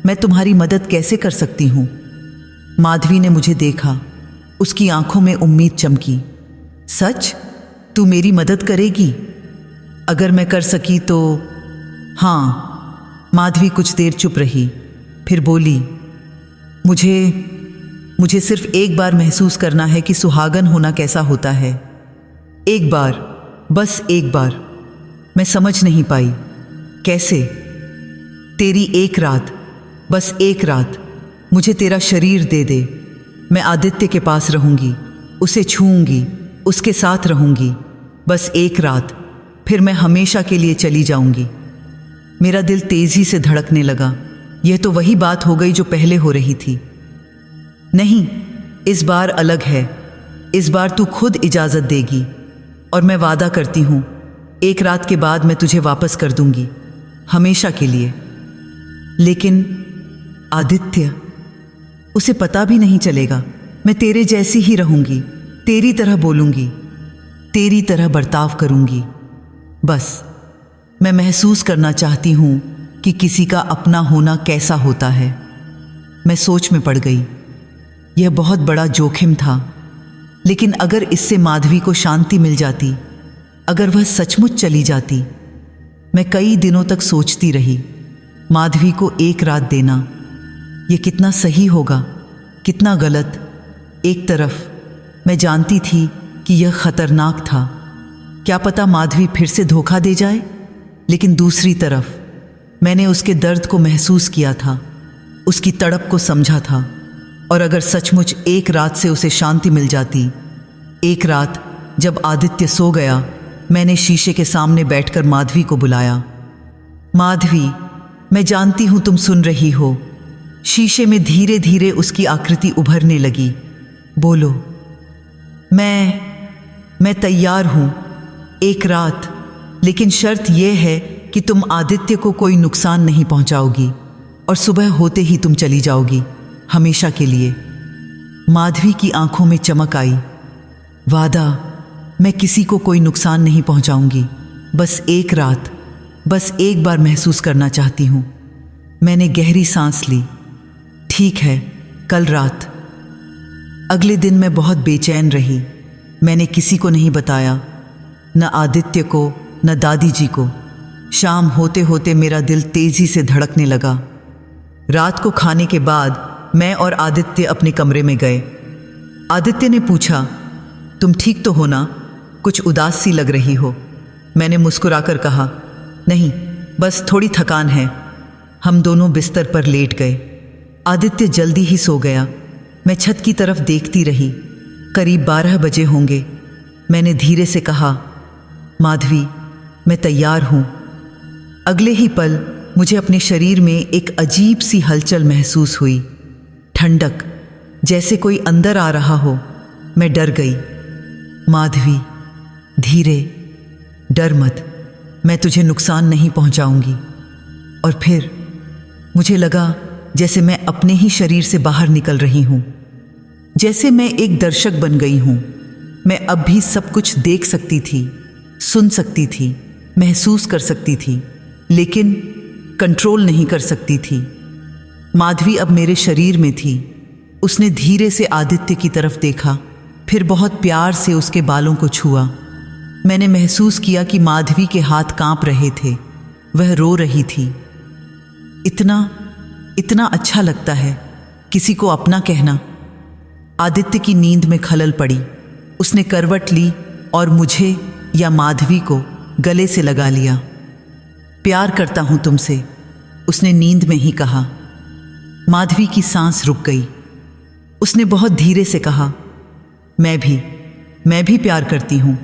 मैं तुम्हारी मदद कैसे कर सकती हूँ? माधवी ने मुझे देखा। उसकी आंखों में उम्मीद चमकी। सच? तू मेरी मदद करेगी? अगर मैं कर सकी तो। हाँ। माधवी कुछ देर चुप रही, फिर बोली, मुझे सिर्फ एक बार महसूस करना है कि सुहागन होना कैसा होता है। एक बार, बस एक बार। मैं समझ नहीं पाई। कैसे? तेरी एक रात, बस एक रात, मुझे तेरा शरीर दे दे। मैं आदित्य के पास रहूंगी, उसे छूऊंगी, उसके साथ रहूंगी। बस एक रात, फिर मैं हमेशा के लिए चली जाऊंगी। मेरा दिल तेजी से धड़कने लगा। यह तो वही बात हो गई जो पहले हो रही थी। नहीं, इस बार अलग है। इस बार तू खुद इजाज़त देगी, और मैं वादा करती हूँ, एक रात के बाद मैं तुझे वापस कर दूंगी, हमेशा के लिए। लेकिन आदित्य, उसे पता भी नहीं चलेगा। मैं तेरे जैसी ही रहूंगी, तेरी तरह बोलूंगी, तेरी तरह बर्ताव करूंगी। बस मैं महसूस करना चाहती हूँ कि किसी का अपना होना कैसा होता है। मैं सोच में पड़ गई। यह बहुत बड़ा जोखिम था, लेकिन अगर इससे माधवी को शांति मिल जाती, अगर वह सचमुच चली जाती। मैं कई दिनों तक सोचती रही, माधवी को एक रात देना, यह कितना सही होगा, कितना गलत। एक तरफ मैं जानती थी कि यह खतरनाक था, क्या पता माधवी फिर से धोखा दे जाए। लेकिन दूसरी तरफ मैंने उसके दर्द को महसूस किया था, उसकी तड़प को समझा था। और अगर सचमुच एक रात से उसे शांति मिल जाती। एक रात जब आदित्य सो गया, मैंने शीशे के सामने बैठकर माधवी को बुलाया। माधवी, मैं जानती हूं तुम सुन रही हो। शीशे में धीरे धीरे उसकी आकृति उभरने लगी। बोलो। मैं तैयार हूं। एक रात, लेकिन शर्त यह है कि कि तुम आदित्य को कोई नुकसान नहीं पहुंचाओगी और सुबह होते ही तुम चली जाओगी, हमेशा के लिए। माधवी की आंखों में चमक आई। वादा, मैं किसी को कोई नुकसान नहीं पहुंचाऊंगी। बस एक रात, बस एक बार महसूस करना चाहती हूं। मैंने गहरी सांस ली। ठीक है, कल रात। अगले दिन मैं बहुत बेचैन रही। मैंने किसी को नहीं बताया, न आदित्य को, न दादी जी को। शाम होते होते मेरा दिल तेजी से धड़कने लगा। रात को खाने के बाद मैं और आदित्य अपने कमरे में गए। आदित्य ने पूछा, तुम ठीक तो हो ना? कुछ उदास सी लग रही हो। मैंने मुस्कुराकर कहा, नहीं, बस थोड़ी थकान है। हम दोनों बिस्तर पर लेट गए। आदित्य जल्दी ही सो गया। मैं छत की तरफ देखती रही। करीब 12 बजे होंगे। मैंने धीरे से कहा, माधवी, मैं तैयार हूं। अगले ही पल मुझे अपने शरीर में एक अजीब सी हलचल महसूस हुई। ठंडक, जैसे कोई अंदर आ रहा हो। मैं डर गई। माधवी, धीरे, डर मत, मैं तुझे नुकसान नहीं पहुंचाऊंगी। और फिर मुझे लगा जैसे मैं अपने ही शरीर से बाहर निकल रही हूं, जैसे मैं एक दर्शक बन गई हूं। मैं अब भी सब कुछ देख सकती थी, सुन सकती थी, महसूस कर सकती थी, लेकिन कंट्रोल नहीं कर सकती थी। माधवी अब मेरे शरीर में थी। उसने धीरे से आदित्य की तरफ देखा, फिर बहुत प्यार से उसके बालों को छुआ। मैंने महसूस किया कि माधवी के हाथ कांप रहे थे। वह रो रही थी। इतना अच्छा लगता है किसी को अपना कहना। आदित्य की नींद में खलल पड़ी। उसने करवट ली और मुझे या माधवी को गले से लगा लिया। प्यार करता हूं तुमसे, उसने नींद में ही कहा। माधवी की सांस रुक गई। उसने बहुत धीरे से कहा, मैं भी प्यार करती हूं।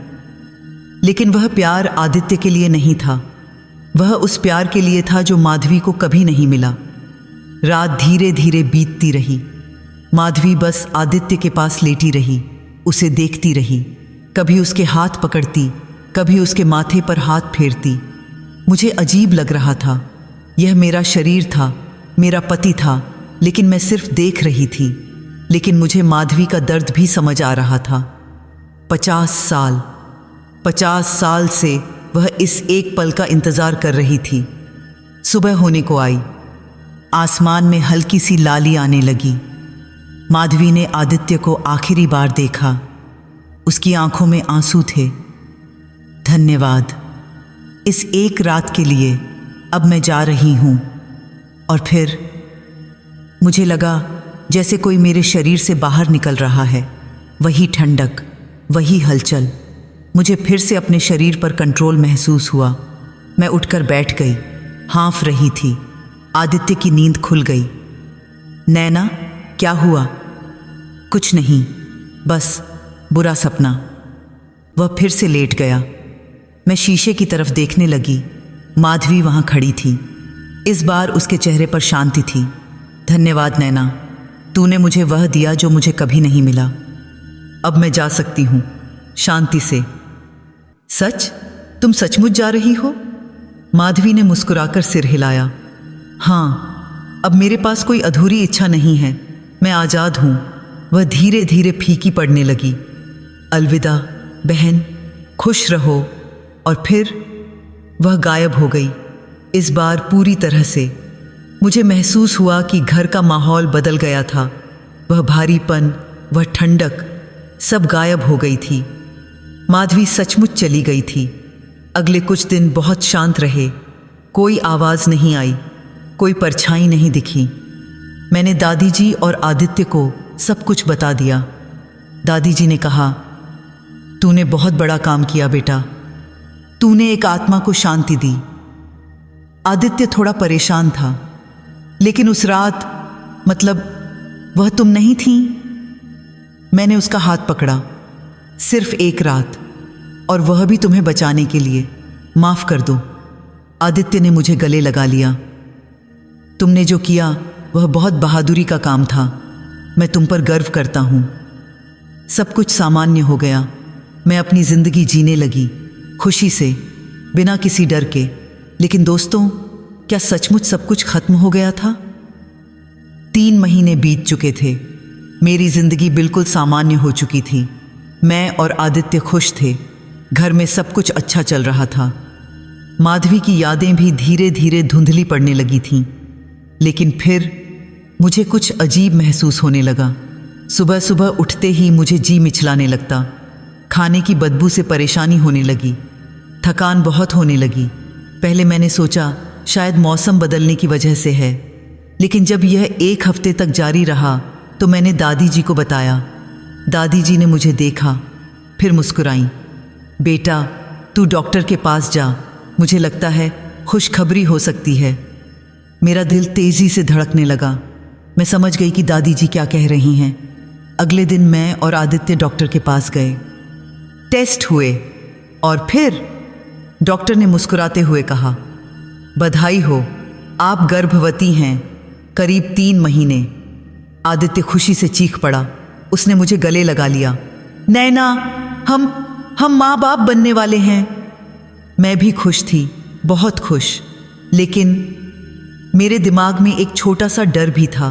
लेकिन वह प्यार आदित्य के लिए नहीं था। वह उस प्यार के लिए था जो माधवी को कभी नहीं मिला। रात धीरे धीरे बीतती रही। माधवी बस आदित्य के पास लेटी रही, उसे देखती रही। कभी उसके हाथ पकड़ती, कभी उसके माथे पर हाथ फेरती। मुझे अजीब लग रहा था। यह मेरा शरीर था, मेरा पति था, लेकिन मैं सिर्फ देख रही थी। लेकिन मुझे माधवी का दर्द भी समझ आ रहा था। 50 साल से वह इस एक पल का इंतजार कर रही थी। सुबह होने को आई। आसमान में हल्की सी लाली आने लगी। माधवी ने आदित्य को आखिरी बार देखा। उसकी आंखों में आंसू थे। धन्यवाद इस एक रात के लिए, अब मैं जा रही हूं। और फिर मुझे लगा जैसे कोई मेरे शरीर से बाहर निकल रहा है। वही ठंडक, वही हलचल। मुझे फिर से अपने शरीर पर कंट्रोल महसूस हुआ। मैं उठकर बैठ गई, हाँफ रही थी। आदित्य की नींद खुल गई। नैना, क्या हुआ? कुछ नहीं, बस बुरा सपना। वह फिर से लेट गया। मैं शीशे की तरफ देखने लगी। माधवी वहां खड़ी थी। इस बार उसके चेहरे पर शांति थी। धन्यवाद नैना, तूने मुझे वह दिया जो मुझे कभी नहीं मिला। अब मैं जा सकती हूं, शांति से। सच? तुम सचमुच जा रही हो? माधवी ने मुस्कुराकर सिर हिलाया। हाँ, अब मेरे पास कोई अधूरी इच्छा नहीं है। मैं आज़ाद हूं। वह धीरे धीरे फीकी पड़ने लगी। अलविदा बहन, खुश रहो। और फिर वह गायब हो गई, इस बार पूरी तरह से। मुझे महसूस हुआ कि घर का माहौल बदल गया था। वह भारीपन, वह ठंडक, सब गायब हो गई थी। माधवी सचमुच चली गई थी। अगले कुछ दिन बहुत शांत रहे। कोई आवाज़ नहीं आई, कोई परछाई नहीं दिखी। मैंने दादी जी और आदित्य को सब कुछ बता दिया। दादी जी ने कहा, तूने बहुत बड़ा काम किया बेटा। तूने एक आत्मा को शांति दी। आदित्य थोड़ा परेशान था, लेकिन उस रात, मतलब वह तुम नहीं थी। मैंने उसका हाथ पकड़ा, सिर्फ एक रात, और वह भी तुम्हें बचाने के लिए। माफ कर दो। आदित्य ने मुझे गले लगा लिया। तुमने जो किया वह बहुत बहादुरी का काम था। मैं तुम पर गर्व करता हूं। सब कुछ सामान्य हो गया। मैं अपनी जिंदगी जीने लगी, खुशी से, बिना किसी डर के। लेकिन दोस्तों, क्या सचमुच सब कुछ खत्म हो गया था? 3 महीने बीत चुके थे। मेरी जिंदगी बिल्कुल सामान्य हो चुकी थी। मैं और आदित्य खुश थे। घर में सब कुछ अच्छा चल रहा था। माधवी की यादें भी धीरे धीरे धुंधली पड़ने लगी थीं। लेकिन फिर मुझे कुछ अजीब महसूस होने लगा। सुबह सुबह उठते ही मुझे जी मिचलाने लगता। खाने की बदबू से परेशानी होने लगी। थकान बहुत होने लगी। पहले मैंने सोचा शायद मौसम बदलने की वजह से है, लेकिन जब यह 1 हफ्ते तक जारी रहा तो मैंने दादी जी को बताया। दादी जी ने मुझे देखा, फिर मुस्कुराई। बेटा, तू डॉक्टर के पास जा, मुझे लगता है खुशखबरी हो सकती है। मेरा दिल तेजी से धड़कने लगा। मैं समझ गई कि दादी जी क्या कह रही हैं। अगले दिन मैं और आदित्य डॉक्टर के पास गए। टेस्ट हुए और फिर डॉक्टर ने मुस्कुराते हुए कहा, बधाई हो, आप गर्भवती हैं, करीब 3 महीने। आदित्य खुशी से चीख पड़ा। उसने मुझे गले लगा लिया। नैना, हम माँ बाप बनने वाले हैं। मैं भी खुश थी, बहुत खुश। लेकिन मेरे दिमाग में एक छोटा सा डर भी था।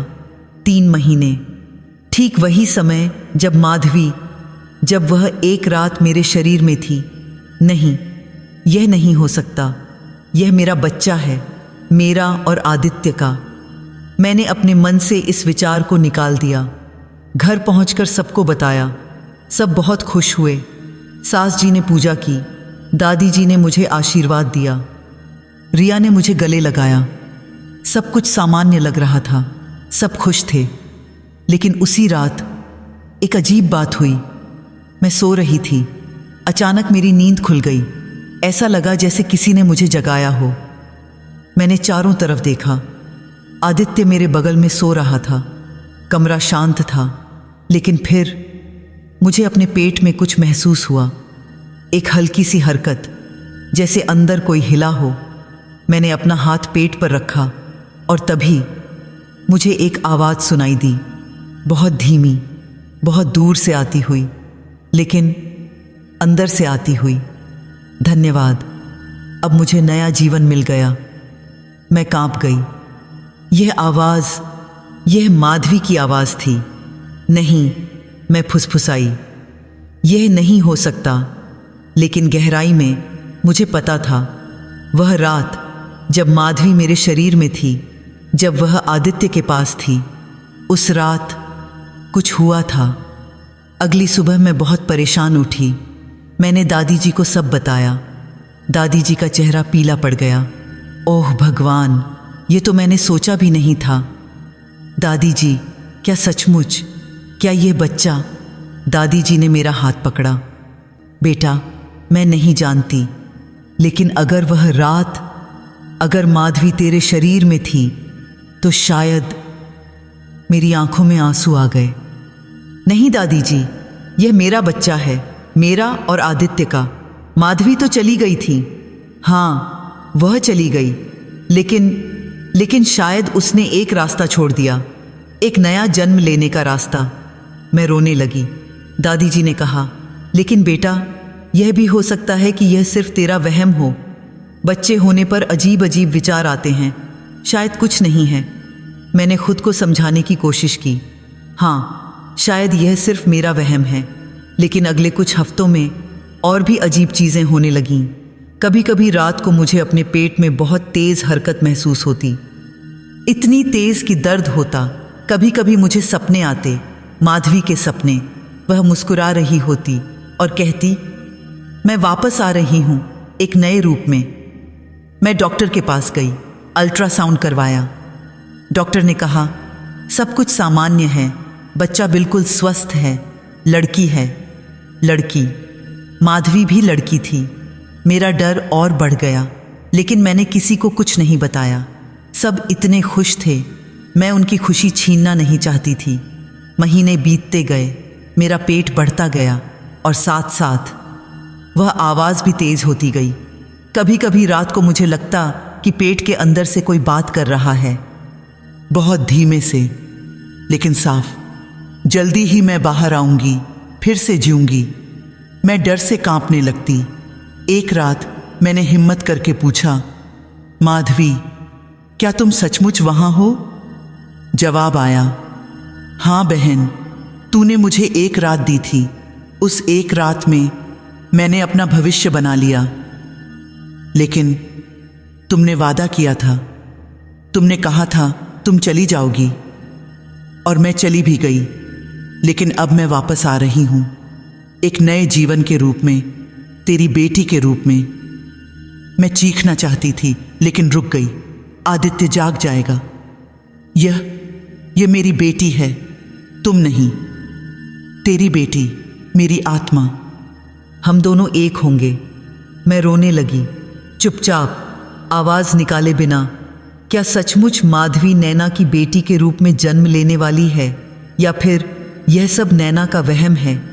3 महीने, ठीक वही समय जब वह एक रात मेरे शरीर में थी। नहीं, यह नहीं हो सकता। यह मेरा बच्चा है, मेरा और आदित्य का। मैंने अपने मन से इस विचार को निकाल दिया। घर पहुंचकर सबको बताया। सब बहुत खुश हुए। सास जी ने पूजा की। दादी जी ने मुझे आशीर्वाद दिया। रिया ने मुझे गले लगाया। सब कुछ सामान्य लग रहा था। सब खुश थे। लेकिन उसी रात एक अजीब बात हुई। मैं सो रही थी। अचानक मेरी नींद खुल गई। ऐसा लगा जैसे किसी ने मुझे जगाया हो। मैंने चारों तरफ देखा। आदित्य मेरे बगल में सो रहा था। कमरा शांत था। लेकिन फिर मुझे अपने पेट में कुछ महसूस हुआ। एक हल्की सी हरकत, जैसे अंदर कोई हिला हो। मैंने अपना हाथ पेट पर रखा और तभी मुझे एक आवाज़ सुनाई दी, बहुत धीमी, बहुत दूर से आती हुई, लेकिन अंदर से आती हुई। धन्यवाद, अब मुझे नया जीवन मिल गया। मैं कांप गई। यह आवाज़, यह माधवी की आवाज़ थी। नहीं, मैं फुसफुसाई, यह नहीं हो सकता। लेकिन गहराई में मुझे पता था, वह रात जब माधवी मेरे शरीर में थी, जब वह आदित्य के पास थी, उस रात कुछ हुआ था। अगली सुबह मैं बहुत परेशान उठी। मैंने दादी जी को सब बताया। दादी जी का चेहरा पीला पड़ गया। ओह भगवान, ये तो मैंने सोचा भी नहीं था। दादी जी, क्या सचमुच? क्या यह बच्चा? दादी जी ने मेरा हाथ पकड़ा। बेटा, मैं नहीं जानती, लेकिन अगर वह रात, अगर माधवी तेरे शरीर में थी, तो शायद। मेरी आंखों में आंसू आ गए। नहीं दादी जी, यह मेरा बच्चा है, मेरा और आदित्य का। माधवी तो चली गई थी। हाँ, वह चली गई, लेकिन शायद उसने एक रास्ता छोड़ दिया, एक नया जन्म लेने का रास्ता। मैं रोने लगी। दादी जी ने कहा, लेकिन बेटा, यह भी हो सकता है कि यह सिर्फ तेरा वहम हो। बच्चे होने पर अजीब अजीब विचार आते हैं। शायद कुछ नहीं है। मैंने खुद को समझाने की कोशिश की। हाँ, शायद यह सिर्फ मेरा वहम है। लेकिन अगले कुछ हफ्तों में और भी अजीब चीज़ें होने लगीं। कभी कभी रात को मुझे अपने पेट में बहुत तेज़ हरकत महसूस होती, इतनी तेज़ कि दर्द होता। कभी कभी मुझे सपने आते, माधवी के सपने। वह मुस्कुरा रही होती और कहती, मैं वापस आ रही हूँ, एक नए रूप में। मैं डॉक्टर के पास गई, अल्ट्रासाउंड करवाया। डॉक्टर ने कहा, सब कुछ सामान्य है, बच्चा बिल्कुल स्वस्थ है। लड़की है। लड़की। माधवी भी लड़की थी। मेरा डर और बढ़ गया, लेकिन मैंने किसी को कुछ नहीं बताया। सब इतने खुश थे, मैं उनकी खुशी छीनना नहीं चाहती थी। महीने बीतते गए, मेरा पेट बढ़ता गया और साथ साथ वह आवाज़ भी तेज़ होती गई। कभी कभी रात को मुझे लगता कि पेट के अंदर से कोई बात कर रहा है, बहुत धीमे से, लेकिन साफ। जल्दी ही मैं बाहर आऊंगी, फिर से जीऊंगी। मैं डर से कांपने लगती। एक रात मैंने हिम्मत करके पूछा, माधवी, क्या तुम सचमुच वहां हो? जवाब आया, हाँ बहन, तूने मुझे एक रात दी थी। उस एक रात में मैंने अपना भविष्य बना लिया। लेकिन तुमने वादा किया था, तुमने कहा था तुम चली जाओगी, और मैं चली भी गई। लेकिन अब मैं वापस आ रही हूं, एक नए जीवन के रूप में, तेरी बेटी के रूप में। मैं चीखना चाहती थी लेकिन रुक गई। आदित्य जाग जाएगा। यह मेरी बेटी है, तुम नहीं। तेरी बेटी, मेरी आत्मा। हम दोनों एक होंगे। मैं रोने लगी, चुपचाप, आवाज निकाले बिना। क्या सचमुच माधवी नैना की बेटी के रूप में जन्म लेने वाली है, या फिर यह सब नैना का वहम है?